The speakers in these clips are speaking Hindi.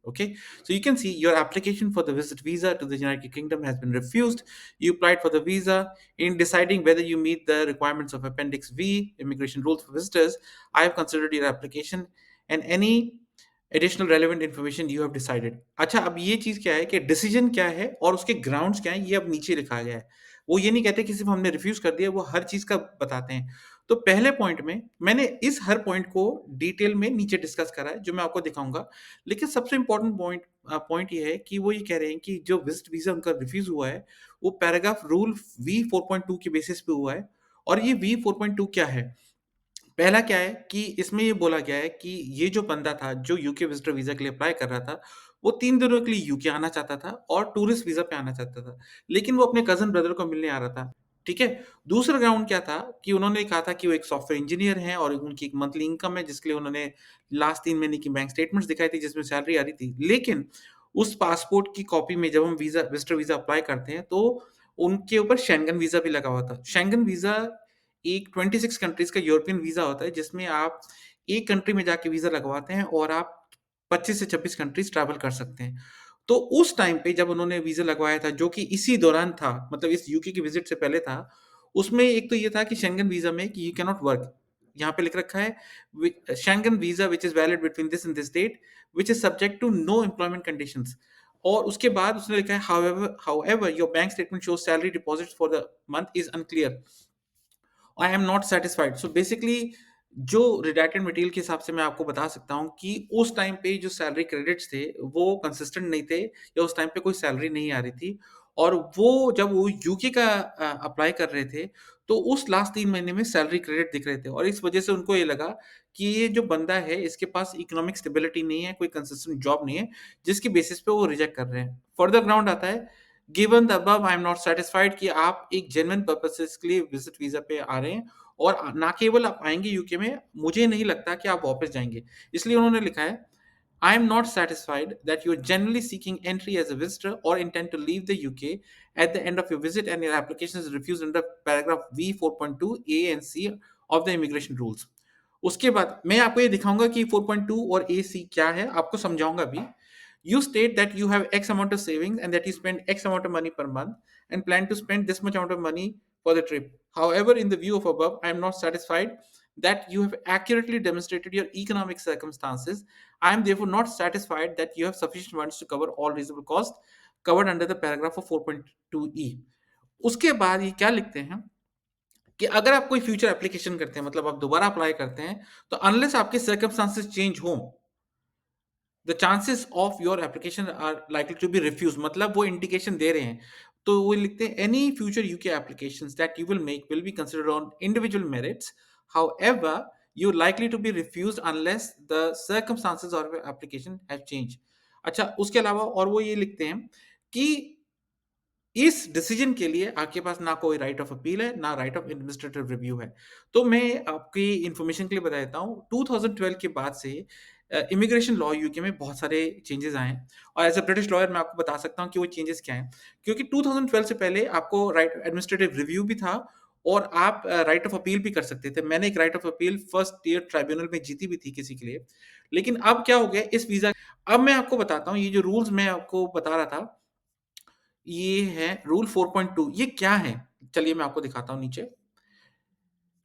Okay, so you can see your application for the visit visa to the United Kingdom has been refused. You applied for the visa. In deciding whether you meet the requirements of Appendix V, immigration rules for visitors, I have considered your application and any additional relevant information you have decided. अच्छा, अब ये चीज क्या है कि डिसीजन क्या है और उसके ग्राउंड्स क्या है, ये अब नीचे लिखा गया है। वो ये नहीं कहते कि सिर्फ हमने रिफ्यूज कर दिया, वो हर चीज का बताते हैं। तो पहले पॉइंट में मैंने इस हर पॉइंट को डिटेल में नीचे डिस्कस करा है, जो मैं आपको दिखाऊंगा। लेकिन सबसे इंपॉर्टेंट पॉइंट पॉइंट ये है कि वो ये कह रहे हैं कि जो विजिट वीजा उनका रिफ्यूज हुआ है, वो पैराग्राफ रूल V4.2 के बेसिस पे हुआ है। और ये V4.2 क्या है? पहला क्या है कि इसमें ये बोला गया है कि ये जो बंदा था, जो यूके विजिटर वीज़ा के लिए अप्लाई कर रहा था, वो 3 दिनों के लिए यूके आना चाहता था और टूरिस्ट वीज़ा पे आना चाहता था। लेकिन वो अपने कज़न ब्रदर को मिलने आ रहा था, ठीक है? दूसरा ग्राउंड क्या था कि उन्होंने कहा था कि वो एक सॉफ्टवेयर इंजीनियर हैं और उनकी एक मंथली इनकम है, जिसके लिए उन्होंने लास्ट 3 महीने की बैंक स्टेटमेंट्स दिखाई थी, जिसमें सैलरी आ रही थी। लेकिन उस पासपोर्ट की कॉपी में जब हम विजिटर वीज़ा अप्लाई करते हैं, तो उनके ऊपर शेंगन वीज़ा भी लगा हुआ था। शेंगन वीज़ा एक 26 कंट्रीज का यूरोपियन वीजा होता है, जिसमें आप एक कंट्री में जाके वीजा लगवाते हैं और आप 25 से 26 कंट्रीज ट्रैवल कर सकते हैं। तो उस टाइम पे जब उन्होंने वीजा लगवाया था, जो कि इसी दौरान था, मतलब इस यूके की विजिट से पहले था, उसमें एक तो ये था कि शेंगन वीजा में कि यू कैन नॉट वर्क। यहाँ पे लिख रखा है Schengen visa which is valid between this and this date, which is subject to no employment conditions. और उसके बाद उसने लिखा है however your bank statement shows salary deposit for the month is unclear, I am not satisfied. So basically जो रिडाक्टेड मटेरियल के हिसाब से मैं आपको बता सकता हूँ कि उस टाइम पे जो सैलरी क्रेडिट्स थे वो कंसिस्टेंट नहीं थे, या उस टाइम पे कोई सैलरी नहीं आ रही थी। और वो जब वो यूके का अप्लाई कर रहे थे, तो उस लास्ट 3 महीने में सैलरी क्रेडिट दिख रहे थे, और इस वजह से उनको ये लगा कि ये जो बंदा है, इसके पास इकोनॉमिक स्टेबिलिटी नहीं है, कोई कंसिस्टेंट जॉब नहीं है, जिसकी बेसिस पे वो रिजेक्ट कर रहे हैं। फर्दर ग्राउंड आता है, given the above I am not satisfied, कि आप एक जेन्युइन पर्पसेस के लिए विजिट वीजा पे आ रहे हैं, और ना केवल आप आएंगे यूके में, मुझे नहीं लगता कि आप वापस जाएंगे। इसलिए उन्होंने लिखा है, I am not satisfied that you are generally seeking entry as a visitor or intend to leave the UK at the end of your visit, and your application is refused under paragraph V4.2 A and C of the immigration rules. उसके बाद मैं आपको ये दिखाऊंगा कि 4.2 और ए सी क्या है, आपको समझाऊंगा भी। You state that you have X amount of savings and that you spend X amount of money per month and plan to spend this much amount of money for the trip. However, in the view of above, I am not satisfied that you have accurately demonstrated your economic circumstances. I am therefore not satisfied that you have sufficient funds to cover all reasonable costs covered under the paragraph of 4.2E. उसके बाद ये क्या लिखते हैं कि अगर आप कोई फ्यूचर एप्लीकेशन करते हैं, मतलब आप दोबारा अप्लाई करते हैं, तो अनलेस आपके सर्कमस्टांसेस चेंज हो, the chances of your application are likely to be refuse, मतलब वो इंडिकेशन दे रहे हैं। तो वो लिखते हैं, any future UK application that you will be considered on individual merits, however you likely to be refused unless the circumstances of your application have changed. अच्छा, उसके अलावा और वो ये लिखते हैं कि इस डिसीजन के लिए आपके पास ना कोई राइट ऑफ अपील है, ना राइट ऑफ एडमिनिस्ट्रेटिव रिव्यू है। तो मैं आपकी इन्फॉर्मेशन के लिए बता देता हूँ, 2012 के बाद से इमिग्रेशन लॉ यूके में बहुत सारे चेंजेस आए हैं, और एज अ ब्रिटिश लॉयर मैं आपको बता सकता हूँ कि वो चेंजेस क्या हैं। क्योंकि 2012 से पहले आपको राइट एडमिनिस्ट्रेटिव रिव्यू भी था, और आप राइट ऑफ अपील भी कर सकते थे। मैंने एक right of appeal first year tribunal में जीती भी थी किसी के लिए। लेकिन अब क्या हो गया इस वीजा, अब मैं आपको बताता हूँ, ये जो रूल्स मैं आपको बता रहा था, ये है रूल 4.2। ये क्या है? चलिए मैं आपको दिखाता हूँ नीचे।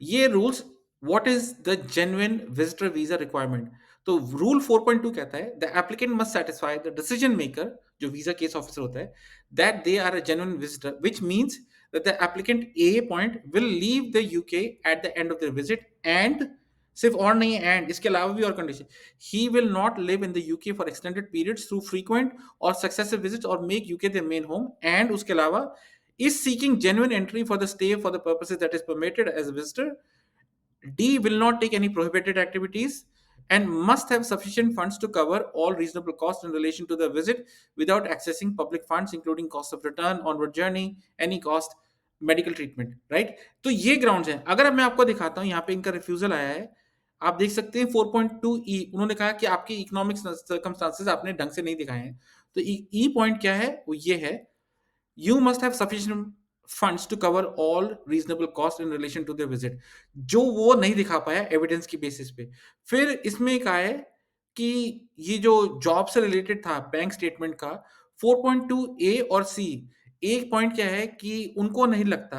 ये rules, what is the genuine visitor visa requirement. तो रूल 4.2 कहता है, the applicant must satisfy the decision maker, जो वीजा केस ऑफिसर होता है, that they are a genuine visitor, which means that the applicant A point will leave the UK at the end of their visit, and सिर्फ और नहीं है, एंड इसके अलावा भी और condition, he will not live in the UK for extended periods through frequent or successive visits or make UK their main home, and उसके अलावा is seeking genuine entry for the stay for the purposes that is permitted as a visitor. D will not take any prohibited activities and must have sufficient funds to cover all reasonable costs in relation to the visit without accessing public funds, including cost of return, onward journey, any cost, medical treatment, right. तो ये ग्राउंड्स हैं। अगर अब मैं आपको दिखाता हूँ, यहाँ पे इनका रिफ्यूजल आया है, आप देख सकते हैं 4.2 ई, उन्होंने कहा कि आपके इकोनॉमिक सर्कमस्टांसेस आपने ढंग से नहीं दिखाए हैं। तो ई पॉइंट क्या है, वो ये है, you must have sufficient funds to cover all reasonable costs in relation to their visit, जो वो नहीं दिखा पाया एविडेंस की बेसिस पे। फिर इसमें कहा है कि ये जो जॉब से रिलेटेड था बैंक स्टेटमेंट का 4.2 ए और सी, एक पॉइंट क्या है कि उनको नहीं लगता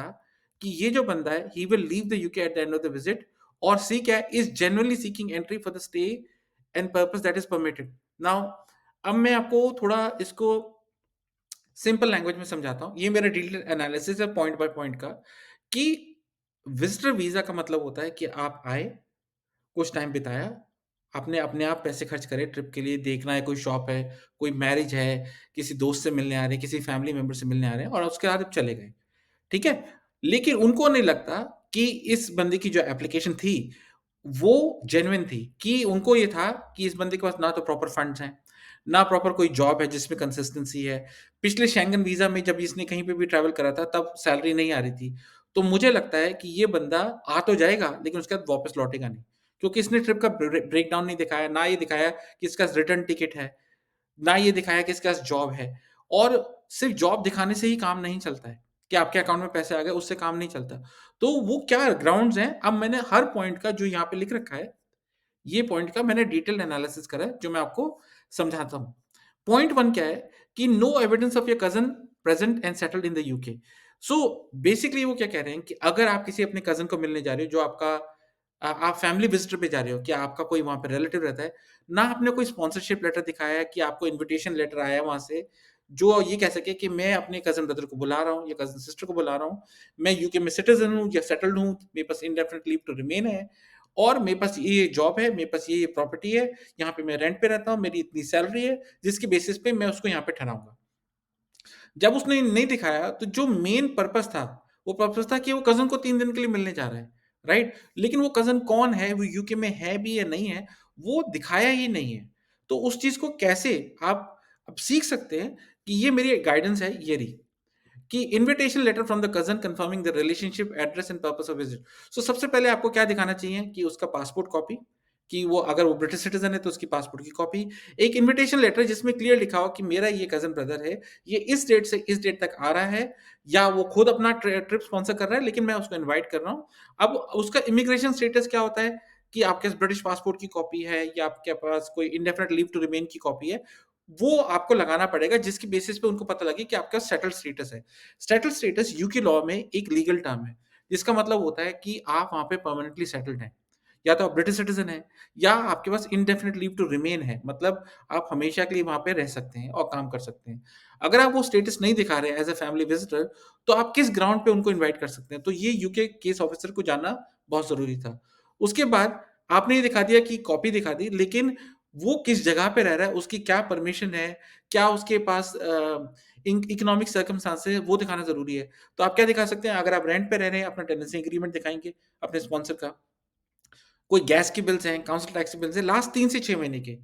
कि ये जो बंदा है he will leave the UK at the end of the visit, और सी क्या है, is genuinely seeking entry for the stay and purpose that is permitted. Now अब मैं आपको थोड़ा इसको सिंपल लैंग्वेज में समझाता हूँ। ये मेरा डिटेल एनालिसिस है पॉइंट बाय पॉइंट का, कि विजिटर वीजा का मतलब होता है कि आप आए, कुछ टाइम बिताया, आपने अपने आप पैसे खर्च करे ट्रिप के लिए, देखना है कोई शॉप है, कोई मैरिज है, किसी दोस्त से मिलने आ रहे हैं, किसी फैमिली मेंबर से मिलने आ रहे हैं, और उसके बाद आप चले गए। ठीक है? लेकिन उनको नहीं लगता कि इस बंदे की जो एप्लीकेशन थी, वो जेन्युइन थी, कि उनको ये था कि इस बंदे के पास ना तो प्रॉपर फंड्स हैं, ना प्रॉपर कोई जॉब है जिसमें कंसिस्टेंसी है। पिछले शेंगन वीज़ा में जब इसने कहीं पे भी ट्रैवल करा था, तब सैलरी नहीं आ रही थी। तो मुझे लगता है कि ये बंदा आ तो जाएगा, लेकिन उसके बाद वापस लौटेगा नहीं। क्योंकि इसने ट्रिप का ब्रेकडाउन नहीं दिखाया, ना ये दिखाया कि इसके पास रिटर्न टिकट है, ना ये दिखाया कि इसके पास जॉब है। और सिर्फ जॉब दिखाने से ही काम नहीं चलता है कि आपके अकाउंट में पैसे आ गए, उससे काम नहीं चलता। तो वो क्या ग्राउंड्स हैं, अब मैंने हर पॉइंट का जो यहाँ पे लिख रखा है, ये पॉइंट का मैंने डिटेल्ड एनालिसिस करा है, जो मैं आपको समझाता हूँ। पॉइंट 1 क्या है कि no evidence of your cousin present and settled in the UK. So basically वो क्या कह रहे हैं कि अगर आप किसी अपने कज़न को मिलने जा रहे हो, जो आपका आप फैमिली विजिटर पे जा रहे हो, कि आपका कोई वहाँ पे रिलेटिव रहता है, ना आपने कोई स्पॉन्सरशिप लेटर दिखाया है कि आपको इन्विटेशन लेटर आया है वहाँ से, जो ये कह सके कि मैं अपने कज़न ब्रदर को बुला रहा हूँ या कज़न सिस्टर को बुला रहा हूँ, मैं यूके में सिटिज़न हूँ या सेटल्ड हूँ, मेरे पास इंडेफिनिट लीव टू रिमेन है, और मेरे पास ये जॉब है, मेरे पास ये प्रॉपर्टी है, यहाँ पे मैं रेंट पे रहता हूँ, मेरी इतनी सैलरी है, जिसके बेसिस पे मैं उसको यहाँ पे ठहराऊँगा। जब उसने नहीं दिखाया, तो जो मेन पर्पस था, वो पर्पस था कि वो कज़न को 3 दिन के लिए मिलने जा रहा है, राइट? लेकिन वो कज़न कौन है, वो यूके में है भी या नहीं है, वो दिखाया ही नहीं है। तो उस चीज़ को कैसे आप अब सीख सकते हैं, कि ये मेरी गाइडेंस है, ये रही। कि invitation letter from the cousin confirming the relationship, address and purpose of visit. So सबसे पहले आपको क्या दिखाना चाहिए, कि उसका पासपोर्ट कॉपी, कि वो अगर वो ब्रिटिश सिटीज़न है तो उसकी पासपोर्ट की कॉपी, एक इन्विटेशन लेटर जिसमें क्लियर लिखा हो कि मेरा ये कज़न ब्रदर है, ये इस डेट से इस डेट तक आ रहा है, या वो खुद अपना ट्रिप स्पॉन्सर कर रहा है, लेकिन मैं उसको इनवाइट कर रहा हूँ। अब उसका इमिग्रेशन स्टेटस क्या होता है, कि आपके पास ब्रिटिश पासपोर्ट की कॉपी है, या आपके पास कोई इंडेफिनिट लीव टू रिमेन की कॉपी है, वो आपको लगाना पड़ेगा, जिसकी बेसिस पे उनको पता लगे कि आपका सेटल्ड स्टेटस है। सेटल्ड स्टेटस यूके लॉ में एक लीगल टर्म है, जिसका मतलब होता है कि आप वहाँ पे परमानेंटली सेटल्ड हैं। या तो आप ब्रिटिश सिटीज़न हैं, या आपके पास इंडेफिनिट लीव टू रिमेन है, मतलब आप हमेशा के लिए वहाँ पे रह सकते हैं और काम कर सकते हैं। अगर आप वो स्टेटस नहीं दिखा रहे हैं एज़ अ फैमिली विज़िटर, तो आप किस ग्राउंड पे उनको इनवाइट कर सकते हैं? तो ये यूके केस ऑफिसर को जानना बहुत ज़रूरी था। उसके बाद आपने ये दिखा दिया कि कॉपी दिखा दी, लेकिन वो किस जगह पे रह रहा है, उसकी क्या परमिशन है, क्या उसके पास इकोनॉमिक सर्कमस्टांसेस है, वो दिखाना ज़रूरी है। तो आप क्या दिखा सकते हैं, अगर आप रेंट पे रह रहे हैं, अपना टेनेंसी एग्रीमेंट दिखाएँगे अपने स्पॉन्सर का। कोई गैस के बिल्स हैं, काउंसिल टैक्स के बिल्स हैं, लास्ट 3 से 6 महीने के,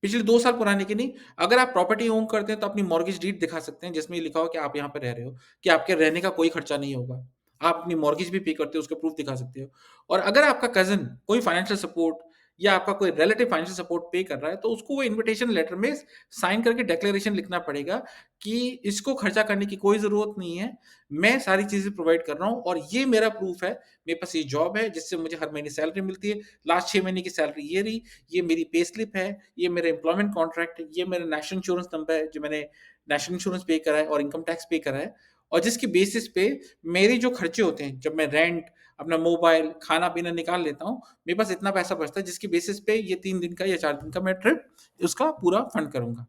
पिछले 2 साल पुराने के नहीं। अगर आप प्रॉपर्टी ओन करते हैं, तो अपनी मॉर्गेज डीड दिखा सकते हैं, जिसमें ये लिखा हो कि आप यहाँ पे रह रहे हो, कि आपके रहने का कोई खर्चा नहीं होगा। आप अपनी मॉर्गेज भी पे करते हो, उसका प्रूफ दिखा सकते हो। और अगर आपका कज़िन कोई फाइनेंशियल सपोर्ट, या आपका कोई रिलेटिव फाइनेंशियल सपोर्ट पे कर रहा है, तो उसको वो इन्विटेशन लेटर में साइन करके डिक्लेरेशन लिखना पड़ेगा, कि इसको खर्चा करने की कोई ज़रूरत नहीं है, मैं सारी चीज़ें प्रोवाइड कर रहा हूँ, और ये मेरा प्रूफ है, मेरे पास ये जॉब है, जिससे मुझे हर महीने सैलरी मिलती है, लास्ट 6 महीने की सैलरी ये रही, ये मेरी पे स्लिप है, ये मेरा एम्प्लॉयमेंट कॉन्ट्रैक्ट है, ये मेरा नेशनल इंश्योरेंस नंबर है, जो मैंने नेशनल इंश्योरेंस पे करा है और इनकम टैक्स पे करा है, और जिसकी बेसिस पे मेरे जो खर्चे होते हैं, जब मैं रेंट, अपना मोबाइल, खाना-पीना निकाल लेता हूँ, मेरे पास इतना पैसा बचता है, जिसकी बेसिस पे ये 3 दिन का या 4 दिन का मैं ट्रिप उसका पूरा फंड करूँगा।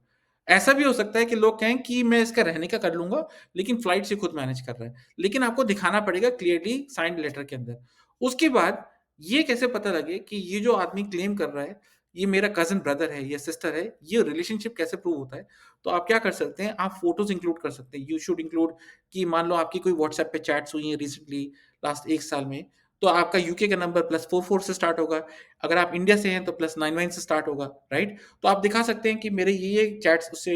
ऐसा भी हो सकता है कि लोग कहें कि मैं इसका रहने का कर लूँगा, लेकिन फ्लाइट से खुद मैनेज कर रहा है। लेकिन आपको दिखाना पड़ेगा क्लियरली साइन्ड लेटर के अंदर। उसके बाद ये कैसे पता लगे कि ये जो आदमी क्लेम कर रहा है, ये मेरा कज़िन ब्रदर है या सिस्टर है, ये रिलेशनशिप कैसे प्रूव होता है? तो आप क्या कर सकते हैं, आप फ़ोटोज़ इंक्लूड कर सकते हैं। यू शुड इंक्लूड, कि मान लो आपकी कोई व्हाट्सएप पे चैट्स हुई हैं रिसेंटली लास्ट 1 साल में, तो आपका यूके का नंबर +44 से स्टार्ट होगा। अगर आप इंडिया से हैं तो +99 से स्टार्ट होगा, राइट? तो आप दिखा सकते हैं कि मेरे ये चैट्स उससे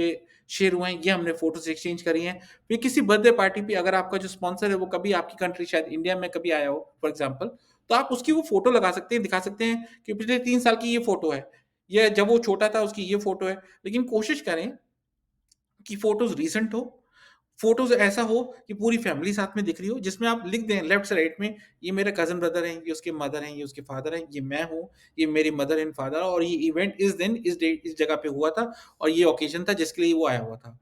शेयर हुए हैं, ये हमने फ़ोटोज़ एक्सचेंज करी हैं। फिर किसी बर्थडे पार्टी पे अगर आपका जो स्पॉन्सर है वो कभी आपकी कंट्री, शायद इंडिया में कभी आया हो फॉर एग्ज़ाम्पल, तो आप उसकी वो फ़ोटो लगा सकते हैं, दिखा सकते हैं कि पिछले 3 साल की ये फ़ोटो है। या जब वो छोटा था उसकी ये फ़ोटो है। लेकिन कोशिश करें कि फ़ोटोज़ रीसेंट हो, फोटोज ऐसा हो कि पूरी फैमिली साथ में दिख रही हो, जिसमें आप लिख दें लेफ्ट से राइट में, ये मेरे कजन ब्रदर हैं, ये उसके मदर हैं, ये उसके फादर हैं, ये मैं हूँ, ये मेरी मदर एंड फादर, और ये इवेंट इस दिन इस डेट इस जगह पे हुआ था, और ये ओकेजन था जिसके लिए वो आया हुआ था।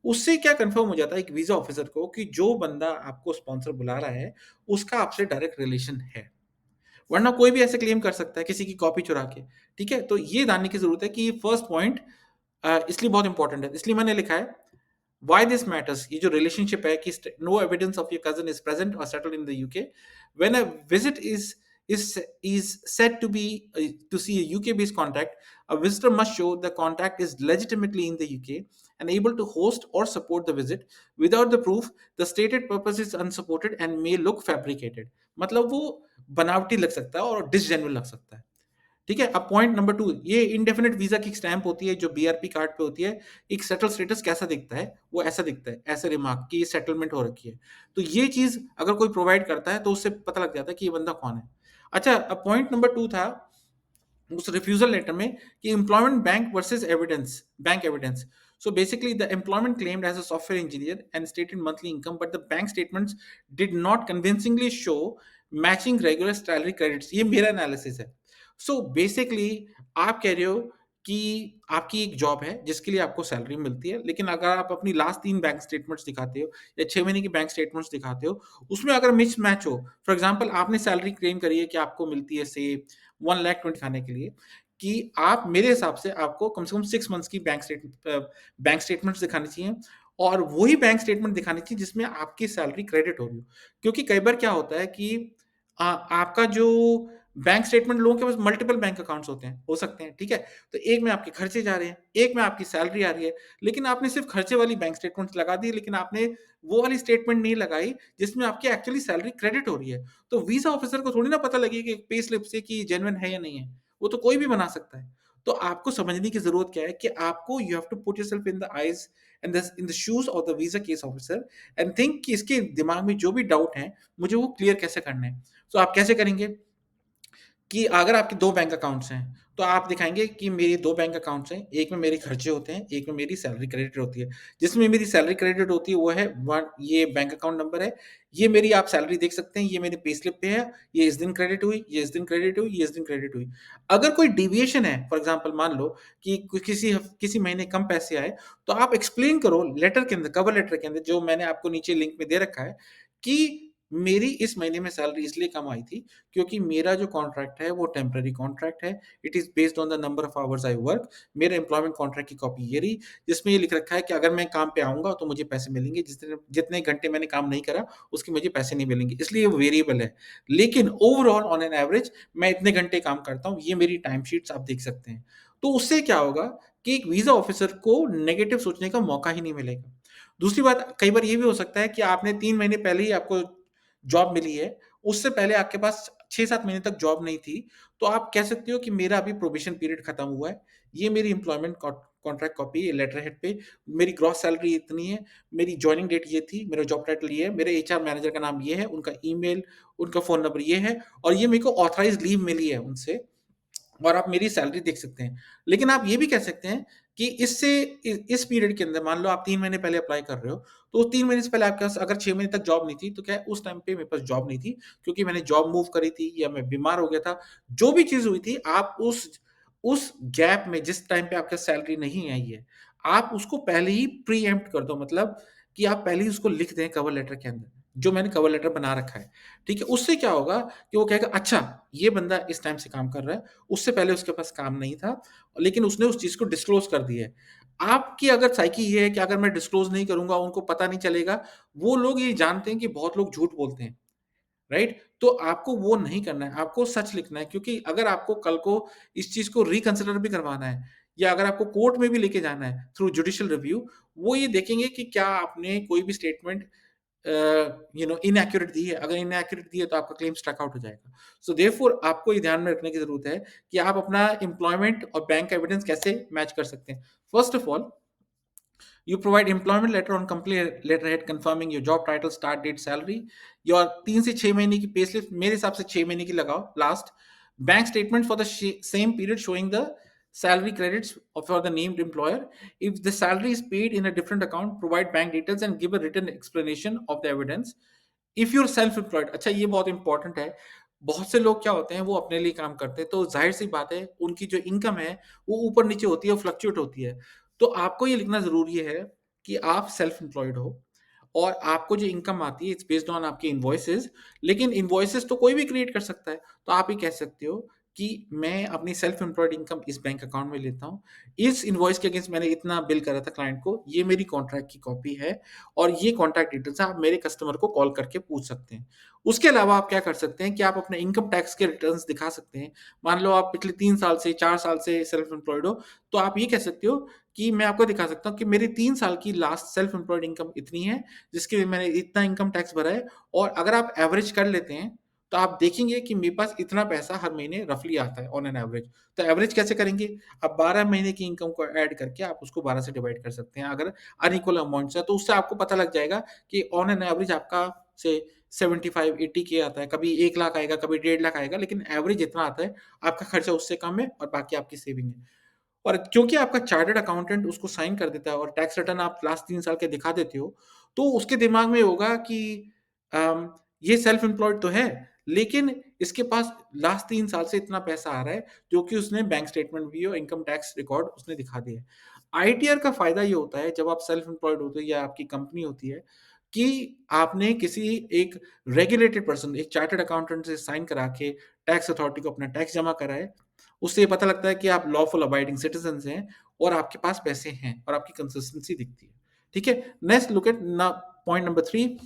उससे क्या कंफर्म हो जाता है एक वीजा ऑफिसर को कि जो बंदा आपको स्पॉन्सर बुला रहा है उसका आपसे डायरेक्ट रिलेशन है। वरना कोई भी ऐसे क्लेम कर सकता है किसी की कॉपी चुरा के। ठीक है, तो ये जानने की जरूरत है कि फर्स्ट पॉइंट इसलिए बहुत इंपॉर्टेंट है, इसलिए मैंने लिखा है why this matters, ये जो relationship है कि no evidence of your cousin is present or settled in the UK when a visit is is said to be to see a UK based contact. A visitor must show the contact is legitimately in the UK and able to host or support the visit. Without the proof, the stated purpose is unsupported and may look fabricated. मतलब वो बनावटी लग सकता है और डिसजेन्युइन लग सकता है। ठीक है, अब पॉइंट नंबर 2, ये इंडेफिनिट वीजा की स्टैंप होती है जो बीआरपी कार्ड पे होती है। एक सेटल स्टेटस कैसा दिखता है, वो ऐसा दिखता है, ऐसे रिमार्क कि ये सेटलमेंट हो रखी है। तो ये चीज अगर कोई प्रोवाइड करता है तो उससे पता लग जाता है कि ये बंदा कौन है। अच्छा, अब पॉइंट नंबर 2 था उस रिफ्यूजल लेटर में कि employment bank versus evidence, bank evidence. So basically, the employment claimed as a software engineer and stated monthly income, but the bank statements did not convincingly show matching regular salary credits. ये मेरा एनालिसिस है। So basically, आप कह रहे हो कि आपकी एक जॉब है जिसके लिए आपको सैलरी मिलती है, लेकिन अगर आप अपनी लास्ट 3 बैंक स्टेटमेंट्स दिखाते हो या 6 महीने की बैंक स्टेटमेंट्स दिखाते हो, उसमें अगर मिस मैच हो, फॉर एग्जांपल आपने सैलरी क्लेम करी है कि आपको मिलती है से 1 लाख 20 खाने के लिए, कि आप मेरे हिसाब से आपको कम से कम 6 मंथ्स की बैंक स्टेटमेंट्स दिखानी चाहिए, और वही बैंक स्टेटमेंट दिखानी चाहिए जिसमें आपकी सैलरी क्रेडिट हो रही हो। क्योंकि कई बार क्या होता है कि आपका जो बैंक स्टेटमेंट, लोगों के पास मल्टीपल बैंक अकाउंट्स होते हैं, हो सकते हैं, ठीक है? तो एक में आपके खर्चे जा रहे हैं, एक में आपकी सैलरी आ रही है, लेकिन आपने सिर्फ खर्चे वाली बैंक स्टेटमेंट लगा दी, लेकिन आपने वो वाली स्टेटमेंट नहीं लगाई जिसमें आपकी एक्चुअली सैलरी क्रेडिट हो रही है। तो वीज़ा ऑफिसर को थोड़ी ना पता लगेगा कि पे स्लिप से कि जेन्युइन है या नहीं है। वो तो कोई भी बना सकता है। तो आपको समझने की ज़रूरत क्या है कि आपको you have to put yourself in the eyes and in the shoes of the visa case officer and think कि इसके दिमाग में जो भी डाउट है, मुझे वो क्लियर कैसे करने हैं। सो आप कैसे करेंगे? कि अगर आपके 2 बैंक अकाउंट्स हैं, तो आप दिखाएँगे कि मेरे 2 बैंक अकाउंट्स हैं, एक में मेरे खर्चे होते हैं, एक में मेरी सैलरी क्रेडिट होती है। जिसमें मेरी सैलरी क्रेडिट होती है वो है वन, ये बैंक अकाउंट नंबर है, ये मेरी आप सैलरी देख सकते हैं, ये मेरे पे स्लिप पे है, ये इस दिन क्रेडिट हुई, ये इस दिन क्रेडिट हुई, ये इस दिन क्रेडिट हुई। अगर कोई डेविएशन है, फॉर एग्ज़ाम्पल मान लो कि किसी महीने कम पैसे आए, तो आप एक्सप्लेन करो लेटर के अंदर, कवर लेटर के अंदर, जो मैंने आपको नीचे लिंक में दे रखा है, कि मेरी इस महीने में सैलरी इसलिए कम आई थी क्योंकि मेरा जो कॉन्ट्रैक्ट है वो टेम्परेरी कॉन्ट्रैक्ट है। It is based on the number of hours I work. मेरे एम्प्लॉयमेंट कॉन्ट्रैक्ट की कॉपी ये रही, जिसमें ये लिख रखा है कि अगर मैं काम पे आऊँगा तो मुझे पैसे मिलेंगे, जितने जितने घंटे मैंने काम नहीं करा उसके मुझे पैसे नहीं मिलेंगे, इसलिए वो वेरिएबल है। लेकिन ओवरऑल ऑन एन एवरेज मैं इतने घंटे काम करता हूँ, ये मेरी टाइम शीट्स आप देख सकते हैं। तो उससे क्या होगा कि एक वीज़ा ऑफिसर को नेगेटिव सोचने का मौका ही नहीं मिलेगा। दूसरी बात, कई बार ये भी हो सकता है कि आपने 3 महीने पहले ही आपको जॉब मिली है, उससे पहले आपके पास 6-7 महीने तक जॉब नहीं थी, तो आप कह सकते हो कि मेरा अभी प्रोबेशन पीरियड खत्म हुआ है। ये मेरी एम्प्लॉयमेंट कॉन्ट्रैक्ट कॉपी है, लेटर हेड पे मेरी ग्रॉस सैलरी इतनी है, मेरी जॉइनिंग डेट ये थी, मेरा जॉब टाइटल ये है, मेरे एचआर मैनेजर का नाम ये है, उनका ईमेल, उनका फ़ोन नंबर ये है, और ये मेरे को ऑथराइज्ड लीव मिली है उनसे, और आप मेरी सैलरी देख सकते हैं। लेकिन आप ये भी कह सकते हैं कि इस पीरियड के अंदर मान लो आप 3 महीने पहले अप्लाई कर रहे हो, तो 3 महीने से पहले आपके पास अगर 6 महीने तक जॉब नहीं थी, तो क्या है उस टाइम पे मेरे पास जॉब नहीं थी, क्योंकि मैंने जॉब मूव करी थी या मैं बीमार हो गया था। जो भी चीज़ हुई थी, आप उस गैप में जिस टाइम पे आपका सैलरी नहीं आई है, आप उसको पहले ही प्रीएम्प्ट कर दो, मतलब कि आप पहले ही उसको लिख दें कवर लेटर के अंदर, जो मैंने कवर लेटर बना रखा है। ठीक है? उससे क्या होगा कि वो कहेगा अच्छा, ये बंदा इस टाइम से काम कर रहा है, उससे पहले उसके पास काम नहीं था, लेकिन उसने उस चीज़ को डिस्क्लोज़ कर दिया है। आपकी अगर साइकी ये है कि अगर मैं डिस्क्लोज़ नहीं करूँगा, उनको पता नहीं चलेगा, वो लोग ये जानते हैं कि बहुत लोग झूठ बोलते हैं, राइट? तो आपको वो नहीं करना है, आपको सच लिखना है, क्योंकि अगर आपको कल को इस चीज़ को रिकंसिडर भी करवाना है या अगर आपको कोर्ट में भी लेके जाना है थ्रू जुडिशियल रिव्यू, वो ये देखेंगे कि क्या आपने कोई भी स्टेटमेंट इनएक्यूरेट दी है। अगर इनएक्यूरेट दी है तो आपका क्लेम स्ट्रक आउट हो जाएगा। सो देयरफॉर आपको ये ध्यान में रखने की ज़रूरत है कि आप अपना एम्प्लॉयमेंट और बैंक एविडेंस कैसे मैच कर सकते हैं। First of all, you provide employment letter on complete letterhead confirming your job title, start date, salary, your 3 से 6 महीने की पे स्लिप, मेरे हिसाब से 6 महीने की लगाओ last, bank statement for the same period showing the salary credits for the named employer. If the salary is paid in a different account, provide bank details and give a written explanation of the evidence. If you're self employed, अच्छा ये बहुत इंपॉर्टेंट है। बहुत से लोग क्या होते हैं, वो अपने लिए काम करते हैं, तो जाहिर सी बात है उनकी जो इनकम है वो ऊपर नीचे होती है, फ्लक्चुएट होती है। तो आपको ये लिखना जरूरी है कि आप सेल्फ एम्प्लॉयड हो और आपको जो इनकम आती है इट्स बेस्ड ऑन आपके इन्वॉइसेस। लेकिन इन्वॉइसेस तो कोई भी क्रिएट कर सकता है। तो आप ये कह सकते हो कि मैं अपनी सेल्फ एम्प्लॉयड इनकम इस बैंक अकाउंट में लेता हूँ, इस इन्वॉइस के अगेंस्ट मैंने इतना बिल करा था क्लाइंट को, ये मेरी कॉन्ट्रैक्ट की कॉपी है और ये कॉन्टैक्ट डिटेल्स आप मेरे कस्टमर को कॉल करके पूछ सकते हैं। उसके अलावा आप क्या कर सकते हैं कि आप अपने इनकम टैक्स के रिटर्न्स दिखा सकते हैं। मान लो आप पिछले 3 साल से 4 साल से सेल्फ एम्प्लॉयड हो, तो आप ये कह सकते हो कि मैं आपको दिखा सकता हूँ कि मेरी 3 साल की लास्ट सेल्फ एम्प्लॉयड इनकम इतनी है, जिसके लिए मैंने इतना इनकम टैक्स भरा है। और अगर आप एवरेज कर लेते हैं, तो आप देखेंगे कि मेरे पास इतना पैसा हर महीने रफली आता है ऑन एन एवरेज। तो एवरेज कैसे करेंगे? आप 12 महीने की इनकम को ऐड करके आप उसको 12 से डिवाइड कर सकते हैं। अगर अनइक्वल अमाउंट्स है, तो उससे आपको पता लग जाएगा कि ऑन एन एवरेज आपका से 75 80 के आता है, कभी 1 लाख आएगा, कभी 1.5 लाख आएगा, लेकिन एवरेज इतना आता है, आपका खर्चा उससे कम है और बाकी आपकी सेविंग है। और क्योंकि आपका चार्टर्ड अकाउंटेंट उसको साइन कर देता है और टैक्स रिटर्न आप लास्ट 3 साल के दिखा देते हो, तो उसके दिमाग में होगा कि ये सेल्फ एम्प्लॉयड तो है, लेकिन इसके पास लास्ट 3 साल से इतना पैसा आ रहा है, जो कि उसने बैंक स्टेटमेंट भी और इनकम टैक्स रिकॉर्ड उसने दिखा दिया है। आईटीआर का फ़ायदा ये होता है जब आप सेल्फ एम्प्लॉयड होते हो या आपकी कंपनी होती है, कि आपने किसी एक रेगुलेटेड पर्सन, एक चार्टर्ड अकाउंटेंट से साइन करा के टैक्स अथॉरिटी को अपना टैक्स जमा करा है। उससे ये पता लगता है कि आप लॉफुल अबाइडिंग सिटीजन्स हैं और आपके पास पैसे हैं और आपकी कंसिस्टेंसी दिखती है। ठीक है? नेक्स्ट लुक एट ना point number 3।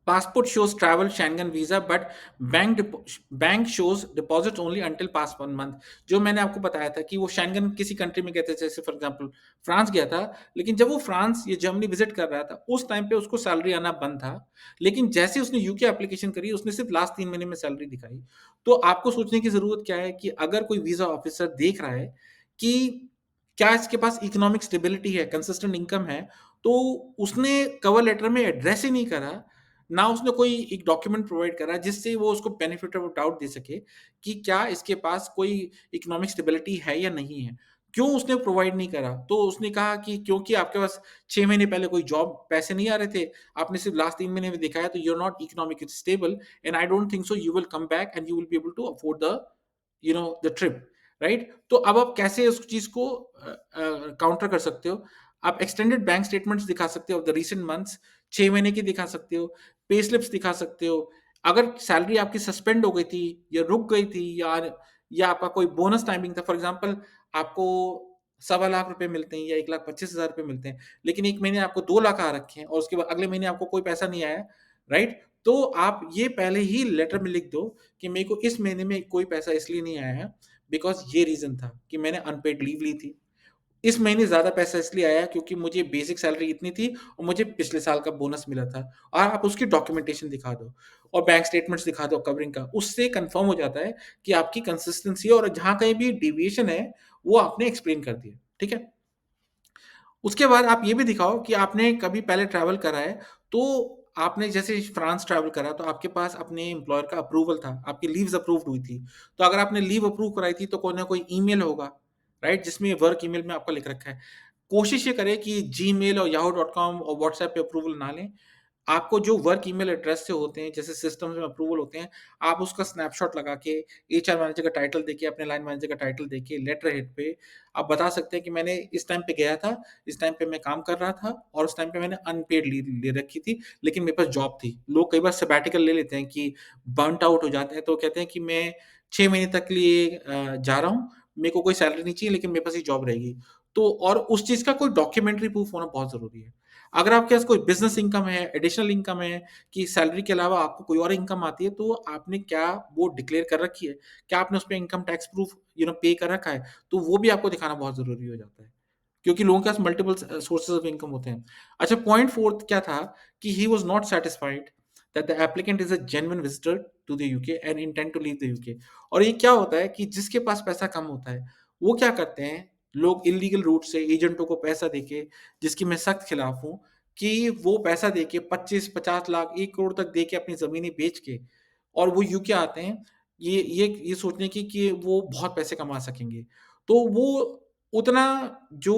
Passport shows travel Schengen visa, but bank shows deposit only until past 1 month। जो मैंने आपको बताया था कि वो शेंगन किसी कंट्री में गए थे, जैसे फॉर एग्जांपल फ्रांस गया था, लेकिन जब वो फ्रांस या जर्मनी विजिट कर रहा था, उस टाइम पे उसको सैलरी आना बंद था। लेकिन जैसे उसने यूके एप्लीकेशन करी, उसने सिर्फ लास्ट 3 महीने में सैलरी दिखाई। तो आपको सोचने की जरूरत क्या है कि अगर कोई वीजा ऑफिसर देख रहा है कि क्या इसके पास इकोनॉमिक स्टेबिलिटी है, कंसिस्टेंट इनकम है, तो उसने कवर लेटर में एड्रेस ही नहीं करा, ना उसने कोई एक डॉक्यूमेंट प्रोवाइड करा जिससे वो उसको बेनिफिट ऑफ डाउट दे सके कि क्या इसके पास कोई इकोनॉमिक स्टेबिलिटी है या नहीं है। क्यों उसने प्रोवाइड नहीं करा? तो उसने कहा कि क्योंकि आपके पास 6 महीने पहले कोई जॉब पैसे नहीं आ रहे थे, आपने सिर्फ लास्ट 3 महीने में दिखाया, तो you are not economically stable and I don't think so you will come back and you will be able to afford the the trip, right? तो अब आप कैसे उस चीज को काउंटर कर सकते हो? आप एक्सटेंडेड बैंक स्टेटमेंट्स दिखा सकते हो ऑफ द रीसेंट मंथ्स, 6 महीने की दिखा सकते हो, पे स्लिप्स दिखा सकते हो। अगर सैलरी आपकी सस्पेंड हो गई थी या रुक गई थी, या आपका कोई बोनस टाइमिंग था, फॉर एग्जांपल आपको 1.25 लाख रुपए मिलते हैं या 1,25,000 रुपए मिलते हैं, लेकिन एक महीने आपको 2 लाख आ रखे हैं और उसके बाद अगले महीने आपको कोई पैसा नहीं आया, राइट? तो आप ये पहले ही लेटर में लिख दो कि मेरे को इस महीने में कोई पैसा इसलिए नहीं आया है, बिकॉज ये रीजन था कि मैंने अनपेड लीव ली थी। इस महीने ज़्यादा पैसा इसलिए आया क्योंकि मुझे बेसिक सैलरी इतनी थी और मुझे पिछले साल का बोनस मिला था। और आप उसकी डॉक्यूमेंटेशन दिखा दो और बैंक स्टेटमेंट्स दिखा दो कवरिंग का। उससे कन्फर्म हो जाता है कि आपकी कंसिस्टेंसी है और जहाँ कहीं भी डेविएशन है, वो आपने एक्सप्लेन कर दिया। ठीक है? उसके बाद आप ये भी दिखाओ कि आपने कभी पहले ट्रैवल करा है, तो आपने जैसे फ्रांस ट्रैवल करा, तो आपके पास अपने एम्प्लॉयर का अप्रूवल था, आपकी लीव्स अप्रूव्ड हुई थी। तो अगर आपने लीव अप्रूव कराई थी, तो कोई ना कोई ईमेल होगा, राइट? जिसमें वर्क ईमेल में आपका लिख रखा है। कोशिश ये करें कि जीमेल और याहू डॉट कॉम और व्हाट्सएप पे अप्रूवल ना लें। आपको जो वर्क ईमेल एड्रेस से होते हैं, जैसे सिस्टम्स में अप्रूवल होते हैं, आप उसका स्नैपशॉट लगा के एचआर मैनेजर का टाइटल देके, अपने लाइन मैनेजर का टाइटल देके, लेटर हेड पे आप बता सकते हैं कि मैंने इस टाइम पे गया था, इस टाइम पे मैं काम कर रहा था और उस टाइम पे मैंने अनपेड लीव ले रखी थी, लेकिन मेरे पास जॉब थी। लोग कई बार सबैटिकल ले लेते हैं कि बर्न्ट आउट हो जाते हैं, तो कहते हैं कि मैं 6 महीने तक के लिए जा रहा हूँ, मेरे को कोई सैलरी नहीं चाहिए, लेकिन मेरे पास ये जॉब रहेगी। तो और उस चीज़ का कोई डॉक्यूमेंट्री प्रूफ होना बहुत ज़रूरी है। अगर आपके पास कोई बिज़नेस इनकम है, एडिशनल इनकम है, कि सैलरी के अलावा आपको कोई और इनकम आती है, तो आपने क्या वो डिक्लेयर कर रखी है? क्या आपने उसपे इनकम टैक्स प्रूफ पे कर रखा है? तो वो भी आपको दिखाना बहुत ज़रूरी हो जाता है। क्योंकि लोगों के पास मल्टीपल सोर्सेज़ ऑफ इनकम होते हैं। अच्छा, पॉइंट 4th क्या था कि he was not satisfied that the applicant is a genuine visitor to the UK and intend to leave the UK. और ये क्या होता है कि जिसके पास पैसा कम होता है, वो क्या करते हैं, लोग इल्लीगल रूट से एजेंटों को पैसा देके, जिसकी मैं सख्त खिलाफ हूँ, कि वो पैसा देके 25-50 लाख, 1 करोड़ तक देके अपनी ज़मीनें बेच के और वो यूके आते हैं, ये सोचने की कि वो बहुत पैसे कमा सकेंगे। तो वो उतना जो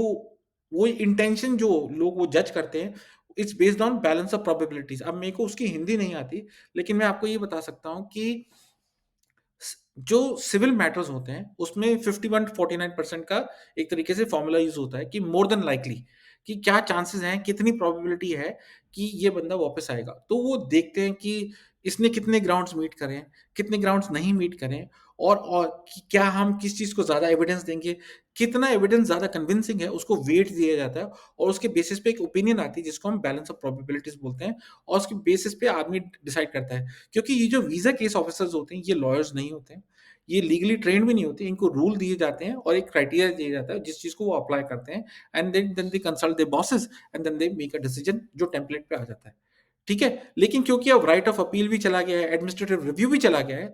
वो इंटेंशन जो लोग वो जज करते हैं, it's based on balance of probabilities. अब मेरे को उसकी हिंदी नहीं आती, लेकिन मैं आपको ये बता सकता हूँ कि जो सिविल मैटर्स होते हैं उसमें 51-49% का एक तरीके से फॉर्मूला यूज होता है कि मोर देन लाइकली, कि क्या चांसेस हैं, कितनी प्रोबेबिलिटी है कि ये बंदा वापस आएगा। तो वो देखते हैं कि इसने कितने ग्राउंड्स मीट करें, कितने ग्राउंड्स नहीं मीट करें, और क्या हम किस चीज को ज्यादा एविडेंस देंगे, कितना एविडेंस ज्यादा कन्विंसिंग है, उसको वेट दिया जाता है। और उसके बेसिस पे एक ओपिनियन आती है जिसको हम बैलेंस ऑफ प्रोबेबिलिटीज बोलते हैं, और उसके बेसिस पे आदमी डिसाइड करता है। क्योंकि ये जो वीजा केस ऑफिसर्स होते हैं ये लॉयर्स नहीं होते हैं, ये लीगली ट्रेंड भी नहीं होते, इनको रूल दिए जाते हैं और एक क्राइटेरिया दिया जाता है जिस चीज को वो अप्लाई करते हैं, and then they consult their bosses and then they make a decision जो टेम्पलेट पे आ जाता है। ठीक है, लेकिन क्योंकि अब राइट ऑफ अपील भी चला गया है, एडमिनिस्ट्रेटिव रिव्यू भी चला गया है,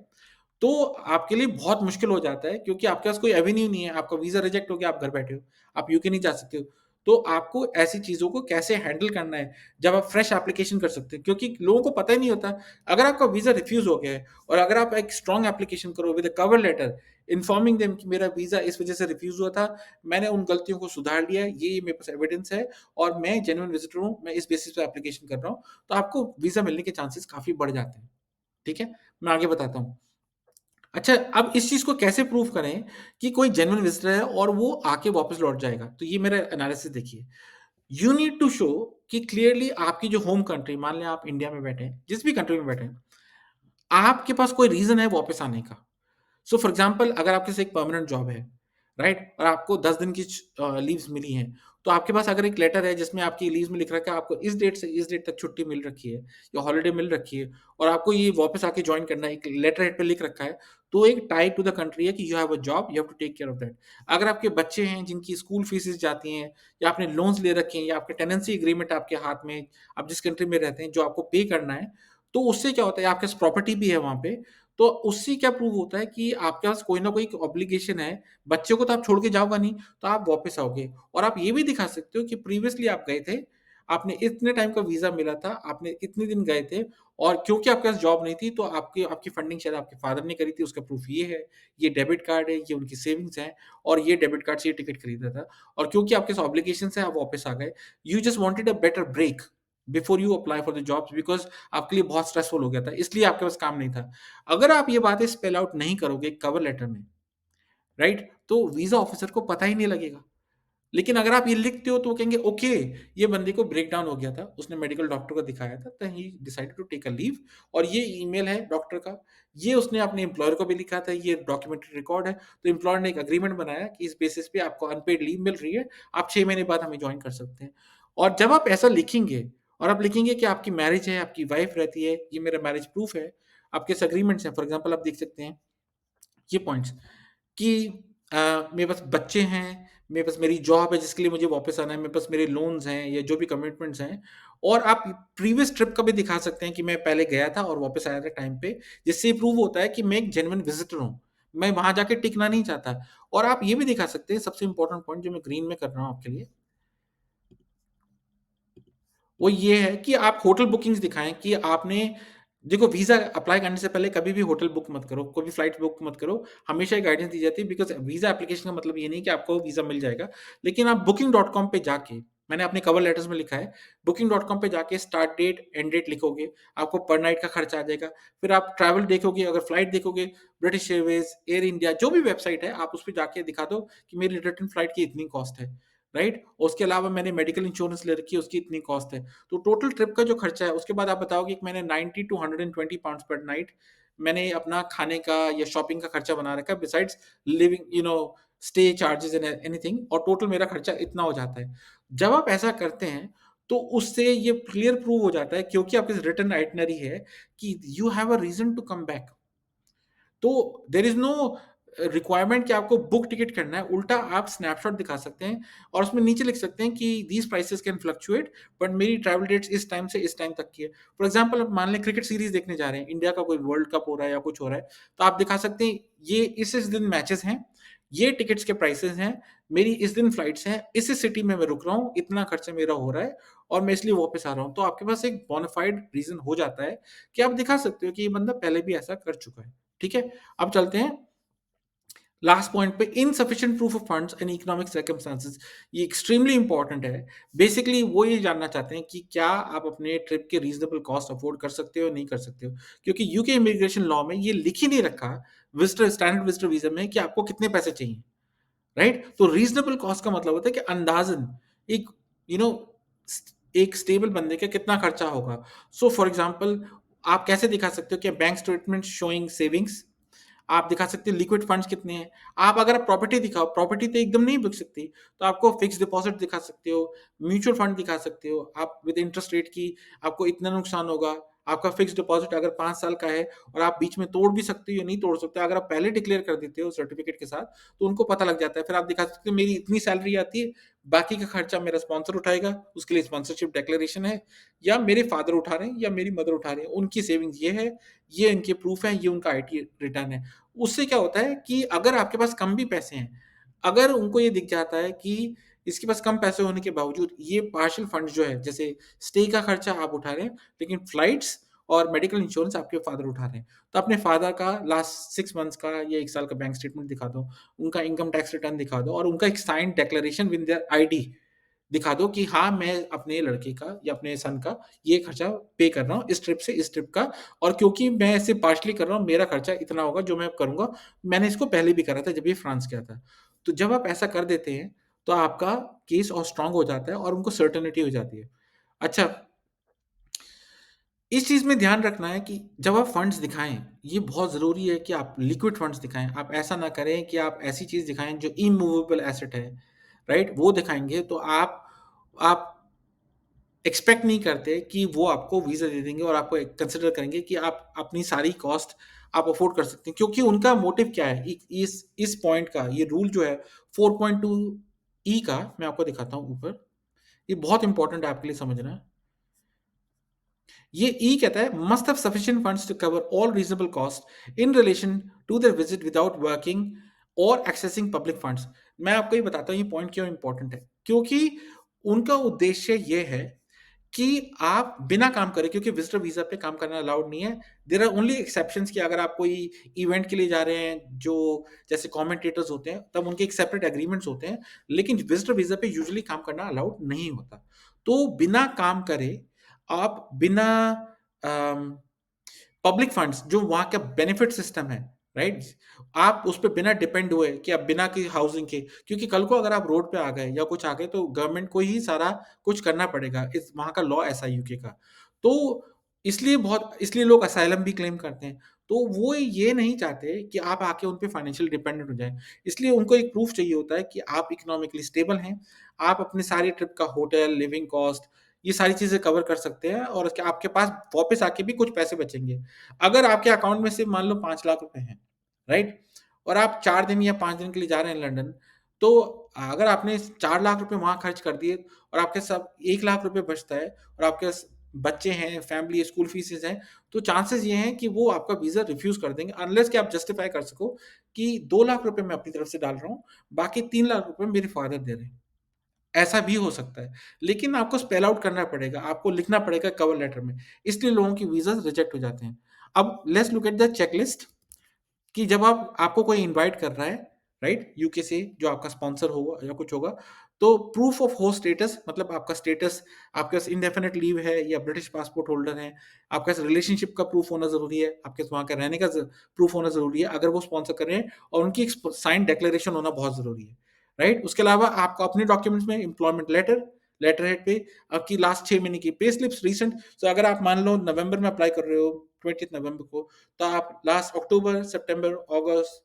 तो आपके लिए बहुत मुश्किल हो जाता है, क्योंकि आपके पास कोई एवेन्यू नहीं है, आपका वीजा रिजेक्ट हो गया, आप घर बैठे हो, आप यूके नहीं जा सकते हो। तो आपको ऐसी चीजों को कैसे हैंडल करना है जब आप फ्रेश एप्लीकेशन कर सकते हैं, क्योंकि लोगों को पता ही नहीं होता। अगर आपका वीजा रिफ्यूज हो गया है और अगर आप एक स्ट्रॉन्ग एप्लीकेशन करो with cover letter informing them कि मेरा वीजा इस वजह से रिफ्यूज हुआ था, मैंने उन गलतियों को सुधार लिया है, ये मेरे पास एविडेंस है, और मैं जेन्युइन विजिटर हूँ, मैं इस बेसिस पे एप्लीकेशन कर रहा हूँ, तो आपको वीजा मिलने के चांसेस काफी बढ़ जाते हैं। ठीक है, मैं आगे बताता हूँ। अच्छा, अब इस चीज़ को कैसे प्रूव करें कि कोई जेन्युइन विज़िटर है और वो आके वापस लौट जाएगा? तो ये मेरा एनालिसिस देखिए। यू नीड टू शो कि क्लियरली आपकी जो होम कंट्री, मान लें आप इंडिया में बैठे हैं, जिस भी कंट्री में बैठे हैं, आपके पास कोई रीज़न है वापस आने का। सो फॉर एग्जाम्पल, अगर आपके पास एक परमानेंट जॉब है, राइट, और आपको 10 दिन की लीव्स मिली हैं, तो आपके पास अगर एक लेटर है जिसमें आपकी लीव्स में लिख रखा है आपको इस डेट से इस डेट तक छुट्टी मिल रखी है या हॉलिडे मिल रखी है, और आपको ये वापस आके ज्वाइन करना है, एक लेटर हेड पे लिख रखा है, तो एक टाई टू द कंट्री है कि you have a job, you have to take care of that. अगर आपके बच्चे हैं जिनकी स्कूल फीसेस जाती हैं, या आपने लोन्स ले रखे हैं, या आपके टेनेंसी एग्रीमेंट आपके हाथ में, आप जिस कंट्री में रहते हैं जो आपको पे करना है, तो उससे क्या होता है, आपके पास प्रॉपर्टी भी है वहाँ पे, तो उससे क्या प्रूव होता है कि आपके पास कोई ना कोई ऑब्लिगेशन है। बच्चे को तो आप छोड़ के जाओगे नहीं, तो आप वापस आओगे, और आप ये भी दिखा सकते हो कि प्रीवियसली आप गए थे, आपने इतने टाइम का वीजा मिला था, आपने इतने दिन गए थे, और क्योंकि आपके पास जॉब नहीं थी तो आपकी आपकी फंडिंग शायद आपके फादर ने करी थी, उसका प्रूफ ये है, ये डेबिट कार्ड है, ये उनकी सेविंग्स है, और ये डेबिट कार्ड से ये टिकट खरीदा था, और क्योंकि आपके पास ऑब्लिगेशन है आप वापस आ गए। You just wanted a better break before you apply for the jobs, because आपके लिए बहुत स्ट्रेसफुल हो गया था, इसलिए आपके पास काम नहीं था। अगर आप ये बातें स्पेल आउट नहीं करोगे कवर लेटर में, राइट, तो वीजा ऑफिसर को पता ही नहीं लगेगा। लेकिन अगर आप ये लिखते हो तो वो कहेंगे ओके, ये बंदे को ब्रेक डाउन हो गया था, उसने मेडिकल डॉक्टर को दिखाया था, तो he decided to take a leave, और ये ईमेल है डॉक्टर का, ये उसने अपने एम्प्लॉयर को भी लिखा था, ये डॉक्यूमेंट्री रिकॉर्ड है, तो एम्प्लॉयर ने एक अग्रीमेंट बनाया कि इस बेसिस पे आपको अनपेड लीव मिल रही है, आप 6 महीने बाद हमें ज्वाइन कर सकते हैं। और जब आप ऐसा लिखेंगे, और आप लिखेंगे कि आपकी मैरिज है, आपकी वाइफ रहती है, ये मेरा मैरिज प्रूफ है, आपके अग्रीमेंट्स हैं, फॉर एग्जाम्पल आप देख सकते हैं ये पॉइंट्स कि मेरे पास बच्चे हैं, मेरे पास मेरी जॉब है जिसके लिए मुझे वापस आना है, मेरे पास मेरे लोन्स हैं या जो भी कमिटमेंट्स हैं, और आप प्रीवियस ट्रिप का भी दिखा सकते हैं कि मैं पहले गया था और वापस आया था टाइम पे, जिससे ये प्रूव होता है कि मैं एक जेन्युइन विजिटर हूँ, मैं वहां जाके टिकना नहीं चाहता। और आप ये भी दिखा सकते हैं, सबसे इंपॉर्टेंट पॉइंट जो मैं ग्रीन में कर रहा हूँ आपके लिए, वो ये है कि आप होटल बुकिंग्स दिखाएँ कि आपने, देखो वीज़ा अप्लाई करने से पहले कभी भी होटल बुक मत करो, कोई भी फ्लाइट बुक मत करो। हमेशा ये गाइडेंस दी जाती है, बिकॉज़ वीज़ा एप्लीकेशन का मतलब ये नहीं कि आपको वीज़ा मिल जाएगा। लेकिन आप booking.com पे जाके, मैंने अपने कवर लेटर्स में लिखा है, booking.com पे जाके स्टार्ट डेट, एंड डेट लिखोगे, आपको पर नाइट का खर्चा आ जाएगा। फिर आप ट्रैवल देखोगे, अगर फ्लाइट देखोगे, ब्रिटिश एयरवेज़, एयर इंडिया, जो भी वेबसाइट है, आप उस पे जाके दिखा दो कि मेरी रिटर्न फ्लाइट की इतनी कॉस्ट है, राइट? और उसके अलावा मैंने मेडिकल इंश्योरेंस ले रखी है, उसकी इतनी कॉस्ट है। तो टोटल ट्रिप का जो खर्चा है, उसके बाद आप बताओगे कि मैंने 90 टू 120 पाउंड्स पर नाइट मैंने अपना खाने का या शॉपिंग का खर्चा बना रखा है, besides living, stay charges and anything, और टोटल मेरा खर्चा इतना हो जाता है। जब आप ऐसा करते हैं, तो उससे ये क्लियर प्रूव हो जाता है, क्योंकि आपके रिटर्न आइटनरी है, कि you have a reason to come back. तो देयर इज़ नो रिक्वायरमेंट कि आपको बुक टिकट करना है, उल्टा आप स्नैपशॉट दिखा सकते हैं, और उसमें नीचे लिख सकते हैं कि these prices can fluctuate, but मेरी ट्रैवल डेट्स इस टाइम से इस टाइम तक की है। फॉर एग्ज़ाम्पल, आप मान लें क्रिकेट सीरीज़ देखने जा रहे हैं, इंडिया का कोई वर्ल्ड कप हो रहा है या कुछ हो रहा है, तो आप दिखा सकते हैं ये इस दिन मैचेस हैं, ये टिकट्स के प्राइसेस हैं, मेरी इस दिन फ्लाइट्स हैं, इस सिटी में मैं रुक रहा हूँ, इतना खर्चा मेरा हो रहा है, और मैं इसलिए वापस आ रहा हूँ। तो आपके पास एक बोनाफाइड रीज़न हो जाता है कि आप दिखा सकते हो कि ये बंदा पहले भी ऐसा कर चुका है। ठीक है? अब चलते हैं लास्ट पॉइंट पे, insufficient proof of funds in economic circumstances, ये एक्सट्रीमली इंपॉर्टेंट है। बेसिकली वो ये जानना चाहते हैं कि क्या आप अपने ट्रिप के रीजनेबल कॉस्ट अफोर्ड कर सकते हो, नहीं कर सकते हो, क्योंकि यूके इमिग्रेशन लॉ में ये लिख ही नहीं रखा विजिटर, स्टैंडर्ड विजिटर वीजा में, कि आपको कितने पैसे चाहिए, राइट? तो रीजनेबल कॉस्ट का मतलब होता है कि अंदाजन एक, यू नो, एक स्टेबल बंदे का कितना खर्चा होगा। सो फॉर एग्जांपल, आप कैसे दिखा सकते हो कि बैंक स्टेटमेंट शोइंग सेविंग्स, आप दिखा सकते हो लिक्विड फंड्स कितने हैं। आप अगर आप प्रॉपर्टी दिखाओ, प्रॉपर्टी तो एकदम नहीं बिक सकती, तो आपको फिक्स डिपॉजिट दिखा सकते हो, म्यूचुअल फंड दिखा सकते हो, आप विद इंटरेस्ट रेट की आपको इतना नुकसान होगा। आपका फिक्स डिपॉजिट अगर 5 साल का है और आप बीच में तोड़ भी सकते हो या नहीं तोड़ सकते, अगर आप पहले डिक्लेयर कर देते हो सर्टिफिकेट के साथ, तो उनको पता लग जाता है। फिर आप दिखा सकते हो मेरी इतनी सैलरी आती है, बाकी का खर्चा मेरा स्पॉन्सर उठाएगा, उसके लिए स्पॉन्सरशिप डिक्लेरेशन है, या मेरे फादर उठा रहे हैं या मेरी मदर उठा रहे हैं, उनकी सेविंग्स ये है, ये इनके प्रूफ है, ये उनका आईटी रिटर्न है। उससे क्या होता है कि अगर आपके पास कम भी पैसे हैं, अगर उनको ये दिख जाता है कि इसके पास कम पैसे होने के बावजूद ये पार्शियल फंड जो है, जैसे स्टे का खर्चा आप उठा रहे हैं, लेकिन फ्लाइट्स और मेडिकल इंश्योरेंस आपके फादर उठा रहे हैं, तो अपने फादर का लास्ट 6 मंथ्स का या 1 साल का बैंक स्टेटमेंट दिखा दो, उनका इनकम टैक्स रिटर्न दिखा दो, और उनका एक signed declaration with their ID दिखा दो कि हाँ, मैं अपने लड़के का या अपने सन का ये खर्चा पे कर रहा हूँ इस ट्रिप से इस ट्रिप का, और क्योंकि मैं इसे पार्शली कर रहा हूँ, मेरा खर्चा इतना होगा जो मैं करूँगा। मैंने इसको पहले भी करा था जब ये फ्रांस गया था। तो जब आप ऐसा कर देते हैं, तो आपका केस और स्ट्रॉन्ग हो जाता है और उनको सर्टेनिटी हो जाती है। अच्छा, इस चीज़ में ध्यान रखना है कि जब आप फंड्स दिखाएँ, ये बहुत ज़रूरी है कि आप लिक्विड फंड्स दिखाएँ। आप ऐसा ना करें कि आप ऐसी चीज़ दिखाएँ जो इमूवेबल एसेट है, राइट? वो दिखाएँगे तो आप एक्सपेक्ट नहीं करते कि वो आपको वीज़ा दे देंगे और आपको कंसिडर करेंगे कि आप अपनी सारी कॉस्ट आप अफ़ोर्ड कर सकते हैं। क्योंकि उनका मोटिव क्या है? इस पॉइंट का ये रूल जो है 4.2 ई का, मैं आपको दिखाता हूँ ऊपर। ये बहुत इम्पोर्टेंट है आपके लिए समझना। ये ई कहता है must have sufficient funds to cover all reasonable cost in relation to their visit without working और एक्सेसिंग पब्लिक फंड्स। मैं आपको ये बताता हूँ ये पॉइंट क्यों इम्पोर्टेंट है। क्योंकि उनका उद्देश्य ये है कि आप बिना काम करे, क्योंकि विजिटर वीजा पे काम करना अलाउड नहीं है। देयर आर ओनली एक्सेप्शंस कि अगर आप कोई इवेंट के लिए जा रहे हैं, जो जैसे कमेंटेटर्स होते हैं, तब उनके एक सेपरेट एग्रीमेंट्स होते हैं, लेकिन विजिटर वीजा पे यूजुअली काम करना अलाउड नहीं होता। तो बिना काम करे, आप बिना पब्लिक फंड्स जो वहाँ का बेनिफिट सिस्टम है, राइट? आप उस पे बिना डिपेंड हुए कि आप बिना की हाउसिंग के, क्योंकि कल को अगर आप रोड पे आ गए या कुछ आ गए तो गवर्नमेंट को ही सारा कुछ करना पड़ेगा। इस वहाँ का लॉ ऐसा है यूके का। तो इसलिए लोग असाइलम भी क्लेम करते हैं। तो वो ये नहीं चाहते कि आप आके उन पे फाइनेंशियल डिपेंडेंट हो जाएँ। इसलिए उनको एक प्रूफ चाहिए होता है कि आप इकोनॉमिकली स्टेबल हैं, आप अपने सारी ट्रिप का होटल, लिविंग कॉस्ट, ये सारी चीज़ें कवर कर सकते हैं और उसके आपके पास वापस आके भी कुछ पैसे बचेंगे। अगर आपके अकाउंट में से मान लो 5 लाख रुपए हैं, राइट? और आप 4 दिन या 5 दिन के लिए जा रहे हैं लंदन, तो अगर आपने 4 लाख रुपए वहाँ खर्च कर दिए और आपके सब 1 लाख रुपए बचता है और आपके बच्चे हैं, फैमिली, स्कूल फीसेस हैं, तो चांसेस ये हैं कि वो आपका वीज़ा रिफ्यूज़ कर देंगे, अनलेस कि आप जस्टिफाई कर सको कि 2 लाख रुपए मैं अपनी तरफ से डाल रहा हूँ, बाकी 3 लाख रुपए मेरे फादर दे रहे हैं। ऐसा भी हो सकता है, लेकिन आपको स्पेल आउट करना पड़ेगा, आपको लिखना पड़ेगा कवर लेटर में, इसलिए लोगों की वीज़ाज़ रिजेक्ट हो जाते हैं। अब let's look at the checklist, कि जब आपको कोई इनवाइट कर रहा है, राइट? यूके से, जो आपका स्पॉन्सर होगा या कुछ होगा, तो प्रूफ ऑफ होस्ट स्टेटस, मतलब आपका स्टेटस, आपके पास इंडेफिनिट लीव है या ब्रिटिश पासपोर्ट होल्डर हैं, आपके पास रिलेशनशिप का प्रूफ होना ज़रूरी है, आपके वहाँ का रहने का प्रूफ होना ज़रूरी है, अगर वो स्पॉन्सर कर रहे हैं, और उनकी एक साइन डिक्लेरेशन होना बहुत ज़रूरी है, राइट? उसके अलावा आपको अपने डॉक्यूमेंट्स में एम्प्लॉयमेंट लेटर, लेटर हेड पे आपकी लास्ट 6 महीने की पे स्लिप्स रीसेंट। तो अगर आप मान लो नवंबर में अप्लाई कर रहे हो, 20th नवंबर को, तो आप लास्ट अक्टूबर, सितंबर, अगस्त,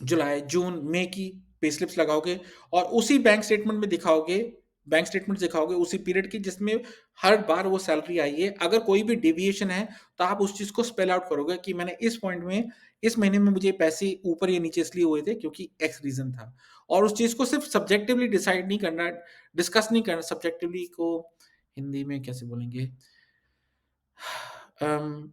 जुलाई, जून, मई की पे स्लिप्स लगाओगे और उसी बैंक स्टेटमेंट दिखाओगे उसी पीरियड की जिसमें हर बार वो सैलरी आई है। अगर कोई भी डेविएशन है, तो आप उस चीज़ को स्पेल आउट करोगे कि मैंने इस पॉइंट में, इस महीने में मुझे पैसे ऊपर या नीचे इसलिए हुए थे क्योंकि एक्स रीज़न था। और उस चीज़ को सिर्फ सब्जेक्टिवली डिसाइड नहीं करना, डिस्कस नहीं करना, सब्जेक्टिवली को हिंदी में कैसे बोलेंगे? अम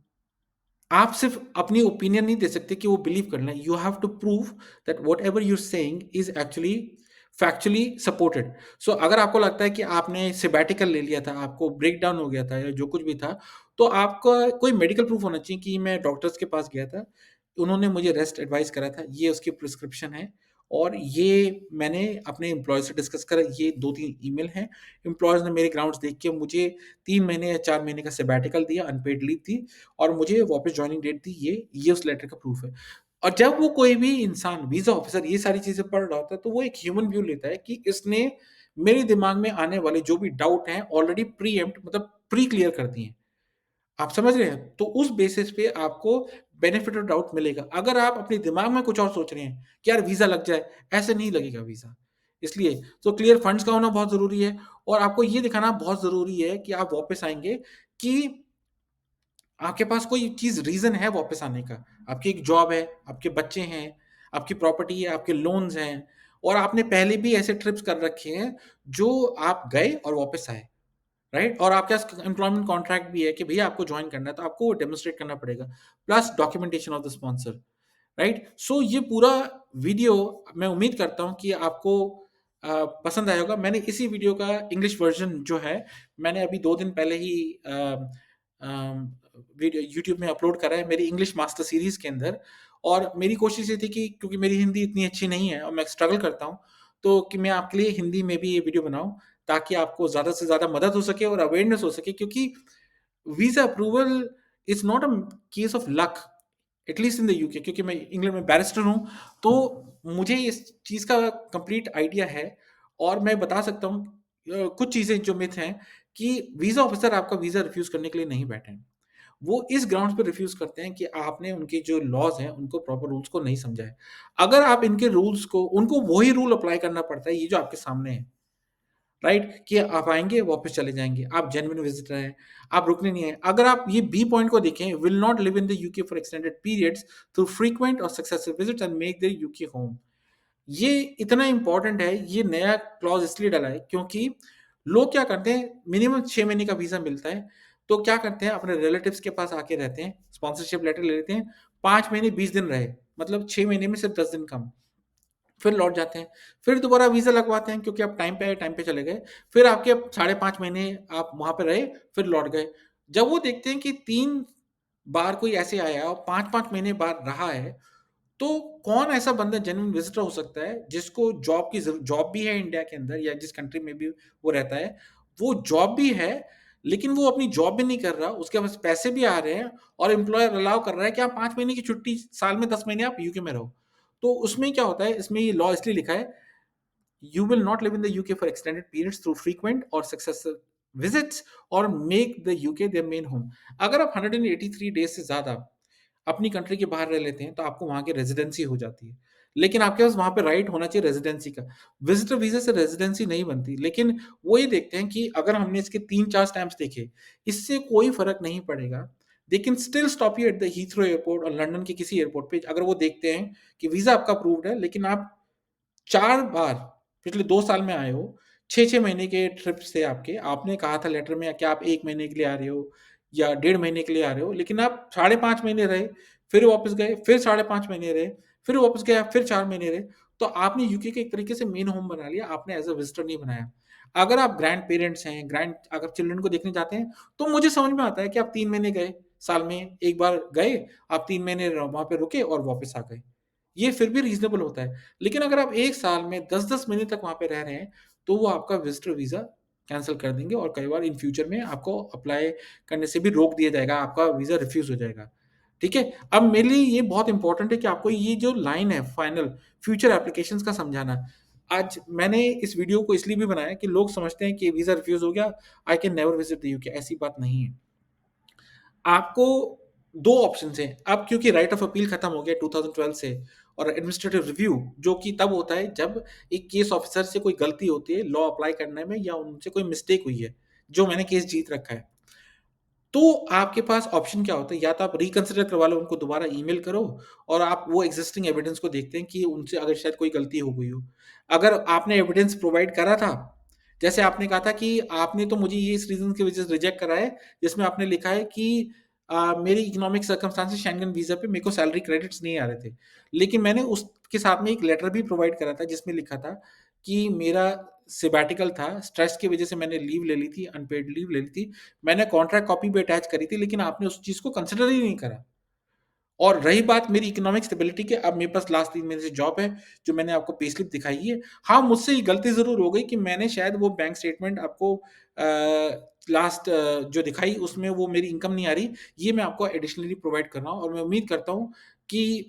आप सिर्फ अपनी ओपिनियन नहीं दे सकते कि वो बिलीव करना है। You have to prove that whatever you are saying is actually factually supported. So अगर आपको लगता है कि आपने सैब्बाटिकल ले लिया था, आपको ब्रेकडाउन हो गया था या जो कुछ भी था, तो आपका कोई मेडिकल प्रूफ होना चाहिए कि मैं डॉक्टर्स के पास गया था, उन्होंने मुझे रेस्ट एडवाइस करा था, ये उसकी प्रिस्क्रिप्शन है और ये मैंने अपने एम्प्लॉय से डिस्कस करा, ये 2-3 ईमेल हैं। एम्प्लॉयर्स ने मेरे ग्राउंड्स देख के मुझे 3 महीने या 4 महीने का सैबैटिकल दिया, अनपेड लीव थी और मुझे वापस जॉइनिंग डेट दी, ये उस लेटर का प्रूफ है। और जब वो कोई भी इंसान, वीज़ा ऑफिसर ये सारी चीज़ें पढ़ रहा होता है, तो वो एक ह्यूमन व्यू लेता है कि इसने मेरे दिमाग में आने वाले जो भी डाउट हैं ऑलरेडी प्रीएम्प्ट मतलब प्री क्लियर कर दिए हैं। आप समझ रहे हैं? तो उस बेसिस पे आपको बेनिफिट ऑफ डाउट मिलेगा। अगर आप अपने दिमाग में कुछ और सोच रहे हैं कि यार वीज़ा लग जाए, ऐसे नहीं लगेगा वीज़ा। इसलिए तो क्लियर फंड्स का होना बहुत ज़रूरी है और आपको ये दिखाना बहुत ज़रूरी है कि आप वापस आएँगे कि आपके पास कोई चीज़ रीज़न है वापस आने का। आपकी एक जॉब है, आपके बच्चे हैं, आपकी प्रॉपर्टी है, आपके लोन्स हैं और आपने पहले भी ऐसे ट्रिप्स कर रखे हैं, जो आप गए और वापस आए। राइट? और आपके पास एम्प्लॉयमेंट कॉन्ट्रैक्ट भी है कि भैया आपको जॉइन करना है, तो आपको वो डेमोन्स्ट्रेट करना पड़ेगा। Plus documentation of the sponsor, right? So ये पूरा वीडियो मैं उम्मीद करता हूँ कि आपको पसंद आया होगा। मैंने इसी वीडियो का इंग्लिश वर्ज़न जो है, मैंने अभी 2 दिन पहले ही वीडियो यूट्यूब में अपलोड करा है मेरी इंग्लिश मास्टर सीरीज़ के अंदर और मेरी कोशिश ये थी कि क्योंकि मेरी हिंदी इतनी अच्छी नहीं है और मैं स्ट्रगल करता हूँ, तो कि मैं आपके लिए हिंदी में भी ये वीडियो बनाऊँ ताकि आपको ज़्यादा से ज़्यादा मदद हो सके और अवेयरनेस हो सके क्योंकि visa approval is not a case of luck, at least in the UK क्योंकि मैं इंग्लैंड में बैरिस्टर हूँ, तो मुझे इस चीज़ का कंप्लीट आइडिया है और मैं बता सकता हूँ कुछ चीज़ें जो मिथ हैं कि वीज़ा ऑफ़िसर आपका वीज़ा रिफ्यूज़ करने के लिए नहीं बैठे हैं। वो इस ग्राउंड्स पे रिफ्यूज़ करते हैं कि आपने उनके जो लॉज़ हैं, उनको प्रॉपर रूल्स को नहीं समझा है। अगर आप इनके रूल्स को उनको वही रूल अप्लाई करना पड़ता है, ये जो आपके सामने है। राइट? कि आप आएँगे, वापस चले जाएँगे। आप जेन्युइन विज़िटर हैं, आप रुकने नहीं आए। अगर आप ये बी पॉइंट को देखें, will not live in the UK for extended periods through frequent और successive visits and make their UK home. ये इतना इम्पोर्टेंट है, ये नया क्लॉज़ इसलिए डला है क्योंकि लोग क्या करते हैं, मिनिमम 6 महीने का वीज़ा मिलता है, तो क्या करते हैं, अपने रिलेटिव्स के पास आके रहते हैं, स्पॉन्सरशिप लेटर ले लेते हैं, 5 महीने 20 दिन रहे, मतलब 6 महीने में सिर्फ 10 दिन कम। फिर लौट जाते हैं। फिर दोबारा वीज़ा लगवाते हैं क्योंकि आप टाइम पे आए, टाइम पे चले गए। फिर आपके साढ़े 5 महीने आप वहाँ पे रहे, फिर लौट गए। जब वो देखते हैं कि 3 बार कोई ऐसे आया और 5-5 महीने बाद रहा है, तो कौन ऐसा बंदा जेन्युइन विज़िटर हो सकता है जिसको जॉब भी है इंडिया के अंदर या जिस कंट्री में भी वो रहता है, वो जॉब भी है, लेकिन वो अपनी जॉब भी नहीं कर रहा, उसके पास पैसे भी आ रहे हैं और एम्प्लॉयर अलाउ कर रहा है कि आप 5 महीने की छुट्टी साल में 10 महीने आप यूके में रहो। तो उसमें क्या होता है, इसमें ये लॉ इसलिए लिखा है, "You will not live in the UK for extended periods through frequent or successive visits or make the UK their main home." अगर आप 183 डेज़ से ज़्यादा अपनी कंट्री के बाहर रह लेते हैं, तो आपको वहाँ की रेज़िडेंसी हो जाती है। लेकिन आपके पास वहाँ पे राइट होना चाहिए रेज़िडेंसी का। विज़िटर वीज़ा से रेज़िडेंसी नहीं बनती, लेकिन वो ये देखते हैं कि अगर हमने इसके 3-4 स्टैम्प्स देखे, इससे कोई फ़र्क नहीं पड़ेगा। They can still stop you at the Heathrow airport और लंदन के किसी एयरपोर्ट पे अगर वो देखते हैं कि वीज़ा आपका अप्रूव्ड है, लेकिन आप 4 बार पिछले 2 साल में आए हो, 6-6 महीने के ट्रिप्स थे आपके, आपने कहा था लेटर में कि आप 1 महीने के लिए आ रहे हो या डेढ़ महीने के लिए आ रहे हो, लेकिन आप साढ़े 5 महीने रहे, फिर वापस गए, फिर साढ़े 5 महीने रहे, फिर वापस गए, फिर 4 महीने रहे, तो आपने यूके को एक तरीके से मेन होम बना लिया, आपने एज़ अ विज़िटर नहीं बनाया। अगर आप ग्रैंड पेरेंट्स हैं, ग्रैंड अगर चिल्ड्रन को देखने जाते हैं, तो मुझे समझ में आता है कि आप 3 महीने गए, साल में 1 बार गए, आप 3 महीने वहाँ पे रुके और वापस आ गए। ये फिर भी रीज़नेबल होता है। लेकिन अगर आप 1 साल में 10-10 महीने तक वहाँ पे रह रहे हैं, तो वो आपका विज़िटर वीज़ा कैंसल कर देंगे और कई बार इन फ्यूचर में आपको अप्लाई करने से भी रोक दिया जाएगा, आपका वीज़ा रिफ्यूज़ हो जाएगा। ठीक है? अब मेरे लिए ये बहुत इम्पोर्टेंट है कि आपको ये जो लाइन है फाइनल फ्यूचर एप्लीकेशंस का समझाना। आज मैंने इस वीडियो को इसलिए भी बनाया कि लोग समझते हैं कि वीज़ा रिफ्यूज़ हो गया, I can never visit the UK ऐसी बात नहीं है। आपको 2 ऑप्शंस हैं। अब क्योंकि राइट ऑफ अपील खत्म हो गया 2012 से और एडमिनिस्ट्रेटिव रिव्यू जो कि तब होता है जब एक केस ऑफिसर से कोई गलती होती है लॉ अप्लाई करने में या उनसे कोई मिस्टेक हुई है, जो मैंने केस जीत रखा है। तो आपके पास ऑप्शन क्या होता है, या तो आप रिकंसिडर करवा लो, उनको दोबारा ईमेल करो और आप वो एक्जिस्टिंग एविडेंस को देखते हैं कि उनसे अगर शायद कोई गलती हो गई हो। अगर आपने एविडेंस प्रोवाइड करा था, जैसे आपने कहा था कि आपने तो मुझे ये इस रीज़न की वजह से रिजेक्ट करा है, जिसमें आपने लिखा है कि मेरी इकोनॉमिक सर्कमस्टेंसेस शेंगन वीज़ा पे मेरे को सैलरी क्रेडिट्स नहीं आ रहे थे। लेकिन मैंने उसके साथ में एक लेटर भी प्रोवाइड करा था जिसमें लिखा था कि मेरा सैब्बाटिकल था, स्ट्रेस की वजह से मैंने लीव ले ली थी, अनपेड लीव ले ली थी। मैंने कॉन्ट्रैक्ट कॉपी भी अटैच करी थी, लेकिन आपने उस चीज़ को कंसिडर ही नहीं करा और रही बात मेरी इकोनॉमिक स्टेबिलिटी की, अब मेरे पास लास्ट 3 महीने से जॉब है, जो मैंने आपको पे स्लिप दिखाई है। हाँ, मुझसे ये गलती ज़रूर हो गई कि मैंने शायद वो बैंक स्टेटमेंट आपको लास्ट जो दिखाई उसमें वो मेरी इनकम नहीं आ रही। ये मैं आपको एडिशनली प्रोवाइड कर रहा हूँ और मैं उम्मीद करता हूँ कि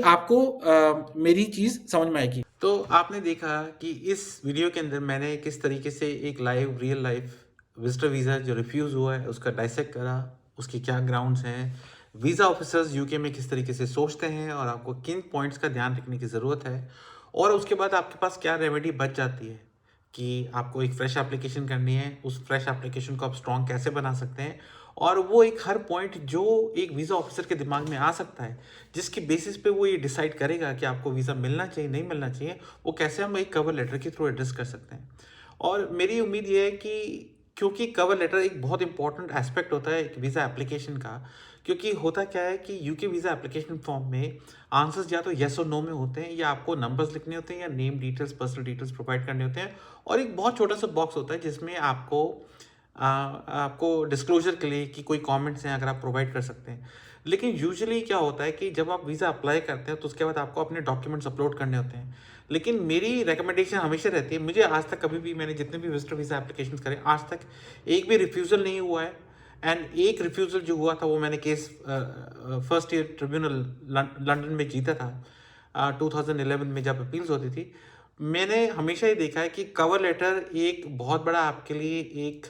आपको मेरी चीज़ समझ में आएगी। तो आपने देखा कि इस वीडियो के अंदर मैंने किस तरीके से एक live real life visitor visa जो रिफ्यूज़ हुआ है उसका डाइसेक्ट करा, उसके क्या ग्राउंड्स हैं, वीज़ा ऑफिसर्स यूके में किस तरीके से सोचते हैं और आपको किन पॉइंट्स का ध्यान रखने की ज़रूरत है, और उसके बाद आपके पास क्या रेमेडी बच जाती है कि आपको एक फ्रेश एप्लीकेशन करनी है, उस फ्रेश एप्लीकेशन को आप स्ट्रॉन्ग कैसे बना सकते हैं, और वो एक हर पॉइंट जो एक वीज़ा ऑफिसर के दिमाग में आ सकता है जिसकी बेसिस पे वो ये डिसाइड करेगा कि आपको वीज़ा मिलना चाहिए नहीं मिलना चाहिए, वो कैसे हम एक कवर लेटर के थ्रू एड्रेस कर सकते हैं। और मेरी उम्मीद ये है कि क्योंकि कवर लेटर एक बहुत इंपॉर्टेंट एस्पेक्ट होता है एक वीज़ा एप्लीकेशन का, क्योंकि होता क्या है कि यूके वीज़ा एप्लीकेशन फॉर्म में आंसर्स या तो येस और नो में होते हैं, या आपको नंबर्स लिखने होते हैं, या name details personal details provide करने होते हैं, और एक बहुत छोटा सा बॉक्स होता है जिसमें आपको डिस्क्लोजर के लिए कि कोई कमेंट्स हैं अगर आप प्रोवाइड कर सकते हैं। लेकिन यूजुअली क्या होता है कि जब आप वीज़ा अप्लाई करते हैं तो उसके बाद आपको अपने डॉक्यूमेंट्स अपलोड करने होते हैं। लेकिन मेरी रिकमेंडेशन हमेशा रहती है, मुझे आज तक कभी भी, मैंने जितने भी विजिटर वीज़ा एप्लीकेशन करे आज तक एक भी रिफ्यूज़ल नहीं हुआ है। एंड एक रिफ्यूज़ल जो हुआ था वो मैंने case first year tribunal London में जीता था 2011 में जब अपील्स होती थी। मैंने हमेशा ही देखा है कि कवर लेटर एक बहुत बड़ा आपके लिए एक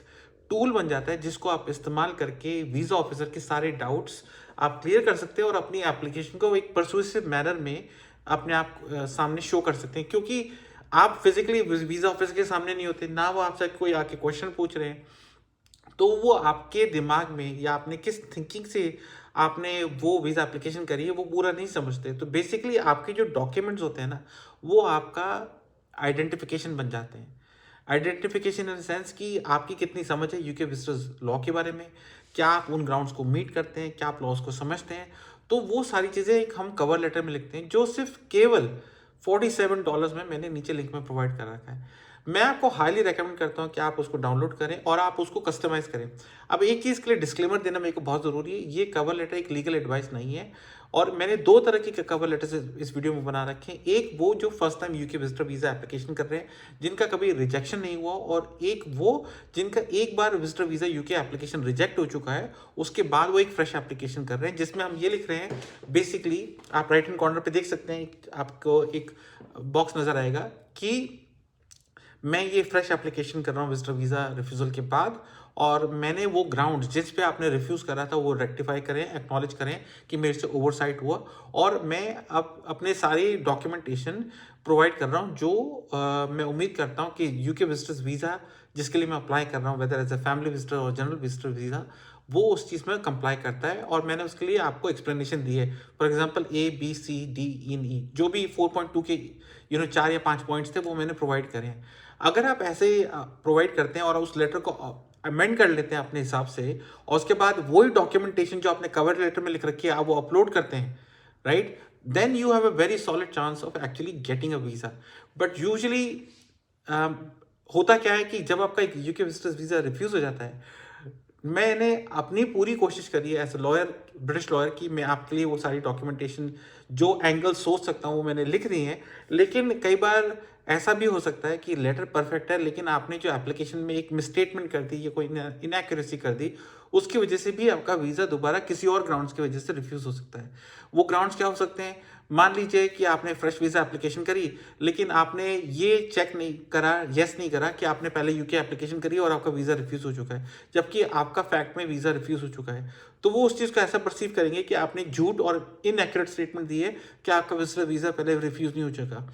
टूल बन जाता है जिसको आप इस्तेमाल करके वीज़ा ऑफिसर के सारे डाउट्स आप क्लियर कर सकते हैं और अपनी एप्लीकेशन को एक परसुएसिव मैनर में अपने आप सामने शो कर सकते हैं, क्योंकि आप फिजिकली वीज़ा ऑफिसर के सामने नहीं होते ना, वो आपसे कोई आके क्वेश्चन पूछ रहे हैं, तो वो आपके दिमाग में या आपने किस थिंकिंग से आपने वो वीज़ा एप्लीकेशन करी है वो पूरा नहीं समझते। तो बेसिकली आपके जो डॉक्यूमेंट्स होते हैं ना वो आपका आइडेंटिफिकेशन बन जाते हैं। आइडेंटिफिकेशन इन द सेंस कि आपकी कितनी समझ है यूके विजिटर्स लॉ के बारे में, क्या आप उन ग्राउंड्स को मीट करते हैं, क्या आप लॉज को समझते हैं। तो वो सारी चीज़ें एक हम कवर लेटर में लिखते हैं जो सिर्फ केवल $47 में मैंने नीचे लिंक में प्रोवाइड कर रखा है। मैं आपको हाईली रेकमेंड करता हूँ कि आप उसको डाउनलोड करें और आप उसको कस्टमाइज करें। अब एक चीज़ के लिए डिस्क्लेमर देना मेरे को बहुत ज़रूरी है, ये कवर लेटर एक लीगल एडवाइस नहीं है, और मैंने दो तरह के कवर लेटर्स इस वीडियो में बना रखे हैं। एक वो जो first time UK visitor visa application कर रहे हैं जिनका कभी रिजेक्शन नहीं हुआ, और एक वो जिनका एक बार visitor visa UK application reject हो चुका है उसके बाद वो एक फ्रेश एप्लीकेशन कर रहे हैं, जिसमें हम ये लिख रहे हैं बेसिकली, आप राइट हैंड कॉर्नर पे देख सकते हैं आपको एक बॉक्स नज़र आएगा कि मैं ये फ्रेश एप्लीकेशन कर रहा हूँ विजिटर वीज़ा रिफ्यूज़ल के बाद, और मैंने वो ग्राउंड जिस पे आपने रिफ्यूज़ करा था वो रेक्टिफाई करें, एक्नॉलेज करें कि मेरे से ओवरसाइट हुआ, और मैं अब अपने सारी डॉक्यूमेंटेशन प्रोवाइड कर रहा हूँ जो मैं उम्मीद करता हूँ कि यूके विजिटर्स वीज़ा जिसके लिए मैं अप्लाई कर रहा हूँ, whether as a family visitor और जनरल विजिटर वीज़ा, वो उस चीज़ में कंप्लाई करता है। और मैंने उसके लिए आपको एक्सप्लेनेशन दी है, फॉर एग्जांपल ABCDE जो भी 4.2 के 4 या 5 पॉइंट्स थे वो मैंने प्रोवाइड करे हैं। अगर आप ऐसे प्रोवाइड करते हैं और उस लेटर को अमेंड कर लेते हैं अपने हिसाब से, और उसके बाद वही डॉक्यूमेंटेशन जो आपने कवर लेटर में लिख रखी है आप वो अपलोड करते हैं, right, then you have a very solid chance of actually getting a visa. But usually होता क्या है कि जब आपका एक यूके विजिटर्स वीज़ा रिफ्यूज़ हो जाता है, मैंने अपनी पूरी कोशिश करी है as a lawyer, British lawyer, कि मैं आपके लिए वो सारी डॉक्यूमेंटेशन जो एंगल सोच सकता हूँ वो मैंने लिख दी है। लेकिन कई बार ऐसा भी हो सकता है कि लेटर परफेक्ट है लेकिन आपने जो एप्लीकेशन में एक मिसस्टेटमेंट कर दी या कोई इनएक्यूरेसी कर दी, उसकी वजह से भी आपका वीज़ा दोबारा किसी और ग्राउंड्स की वजह से रिफ्यूज़ हो सकता है। वो ग्राउंड्स क्या हो सकते हैं? मान लीजिए कि आपने फ्रेश वीज़ा एप्लीकेशन करी लेकिन आपने ये चेक नहीं करा, येस नहीं करा कि आपने पहले यूके एप्लीकेशन करी और आपका वीज़ा रिफ्यूज़ हो चुका है, जबकि आपका फैक्ट में वीज़ा रिफ्यूज़ हो चुका है। तो वो उस चीज़ को ऐसा परसीव करेंगे कि आपने झूठ और इनएक्यूरेट स्टेटमेंट दी है कि आपका विजिटर वीज़ा पहले रिफ्यूज़ नहीं हो चुका।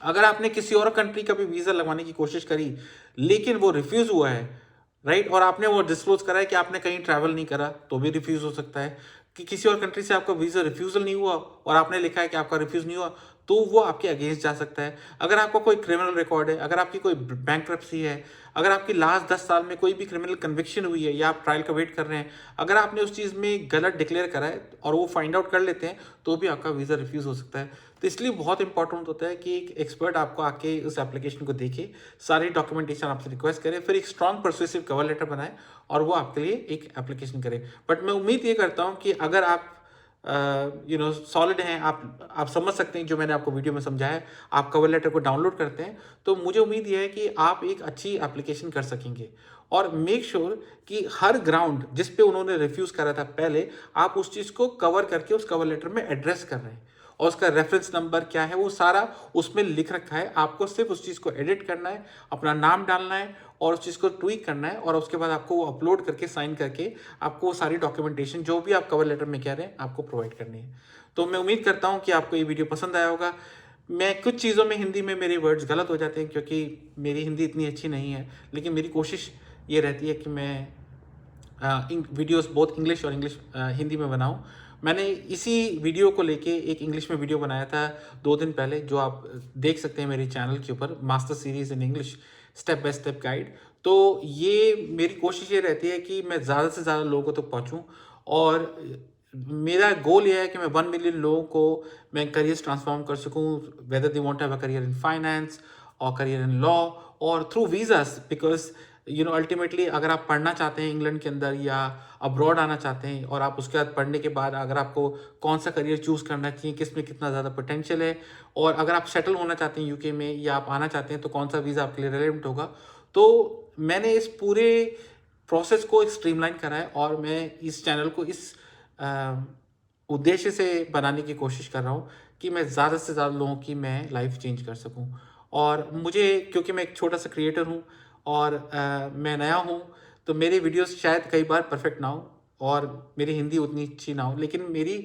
अगर आपने किसी और कंट्री का भी वीज़ा लगवाने की कोशिश करी लेकिन वो रिफ्यूज़ हुआ है, राइट, और आपने वो डिस्क्लोज करा है कि आपने कहीं ट्रैवल नहीं करा, तो भी रिफ्यूज़ हो सकता है। कि किसी और कंट्री से आपका वीज़ा रिफ्यूज़ल नहीं हुआ और आपने लिखा है कि आपका रिफ्यूज़ नहीं हुआ, तो वो आपके अगेंस्ट जा सकता है। अगर आपका कोई क्रिमिनल रिकॉर्ड है, अगर आपकी कोई बैंक्रप्सी है, अगर आपकी लास्ट 10 साल में कोई भी क्रिमिनल कन्विक्शन हुई है या आप ट्रायल का वेट कर रहे हैं, अगर आपने उस चीज़ में गलत डिक्लेयर करा है और वो फाइंड आउट कर लेते हैं तो भी आपका वीज़ा रिफ्यूज़ हो सकता है। तो इसलिए बहुत इंपॉर्टेंट होता है कि एक एक्सपर्ट आपको आके उस एप्लीकेशन को देखे, सारी डॉक्यूमेंटेशन आपसे रिक्वेस्ट करे, फिर एक स्ट्रॉन्ग परसुएसिव कवर लेटर बनाए और वो आपके लिए एक एप्लीकेशन करे। बट मैं उम्मीद ये करता हूँ कि अगर आप सॉलिड हैं, आप समझ सकते हैं जो मैंने आपको वीडियो में समझाया है, आप कवर लेटर को डाउनलोड करते हैं, तो मुझे उम्मीद ये है कि आप एक अच्छी एप्लीकेशन कर सकेंगे। और मेक श्योर कि हर ग्राउंड जिस पे उन्होंने रिफ्यूज़ करा था पहले, आप उस चीज़ को कवर करके उस कवर लेटर में एड्रेस कर रहे हैं, और उसका रेफरेंस नंबर क्या है वो सारा उसमें लिख रखा है। आपको सिर्फ उस चीज़ को एडिट करना है, अपना नाम डालना है और उस चीज़ को ट्वीक करना है, और उसके बाद आपको वो अपलोड करके साइन करके आपको वो सारी डॉक्यूमेंटेशन जो भी आप कवर लेटर में कह रहे हैं आपको प्रोवाइड करनी है। तो मैं उम्मीद करता हूँ कि आपको ये वीडियो पसंद आया होगा। मैं कुछ चीज़ों में हिंदी में मेरे वर्ड्स गलत हो जाते हैं क्योंकि मेरी हिंदी इतनी अच्छी नहीं है, लेकिन मेरी कोशिश ये रहती है कि मैं वीडियोस बहुत इंग्लिश और हिंदी में बनाऊं। मैंने इसी वीडियो को लेके एक इंग्लिश में वीडियो बनाया था 2 दिन पहले, जो आप देख सकते हैं मेरे चैनल के ऊपर, master series in English step by step guide. तो ये मेरी कोशिश ये रहती है कि मैं ज़्यादा से ज़्यादा लोगों तक पहुँचूँ, और मेरा गोल ये है कि मैं 1 मिलियन लोगों को मैं करियर्स ट्रांसफॉर्म कर सकूँ, whether they want to have a career in finance और करियर इन लॉ और थ्रू वीज़ास। बिकॉज अल्टीमेटली अगर आप पढ़ना चाहते हैं इंग्लैंड के अंदर या अब्रॉड आना चाहते हैं, और आप उसके बाद पढ़ने के बाद अगर आपको कौन सा करियर चूज़ करना चाहिए, किस में कितना ज़्यादा पोटेंशियल है, और अगर आप सेटल होना चाहते हैं यूके में या आप आना चाहते हैं तो कौन सा वीज़ा आपके लिए रेलेवेंट होगा, तो मैंने इस पूरे प्रोसेस को एक स्ट्रीमलाइन करा है, और मैं इस चैनल को इस उद्देश्य से बनाने की कोशिश कर रहा हूँ कि मैं ज़्यादा से ज़्यादा लोगों की मैं लाइफ चेंज कर सकूँ। और मुझे, क्योंकि मैं एक छोटा सा क्रिएटर हूँ और मैं नया हूँ, तो मेरे वीडियोस शायद कई बार परफेक्ट ना हो और मेरी हिंदी उतनी अच्छी ना हो, लेकिन मेरी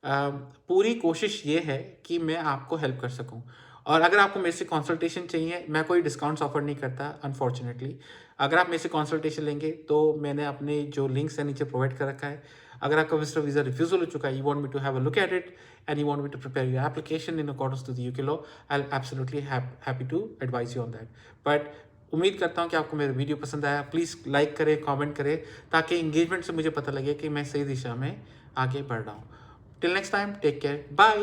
पूरी कोशिश ये है कि मैं आपको हेल्प कर सकूं। और अगर आपको मेरे से कंसल्टेशन चाहिए, मैं कोई डिस्काउंट्स ऑफर नहीं करता अनफॉर्चुनेटली। अगर आप मेरे से कंसल्टेशन लेंगे तो मैंने अपने जो लिंक्स है नीचे प्रोवाइड कर रखा है। अगर आपका विजिटर वीज़ा रिफ्यूज़ल हो चुका है, you want me to have a look at it and you want me to prepare your application in accordance to the UK law, I am absolutely happy to advise you on that. But उम्मीद करता हूँ कि आपको मेरा वीडियो पसंद आया। प्लीज़ लाइक करें, कमेंट करें, ताकि इंगेजमेंट से मुझे पता लगे कि मैं सही दिशा में आगे बढ़ रहा हूँ। Till next time, take care, bye.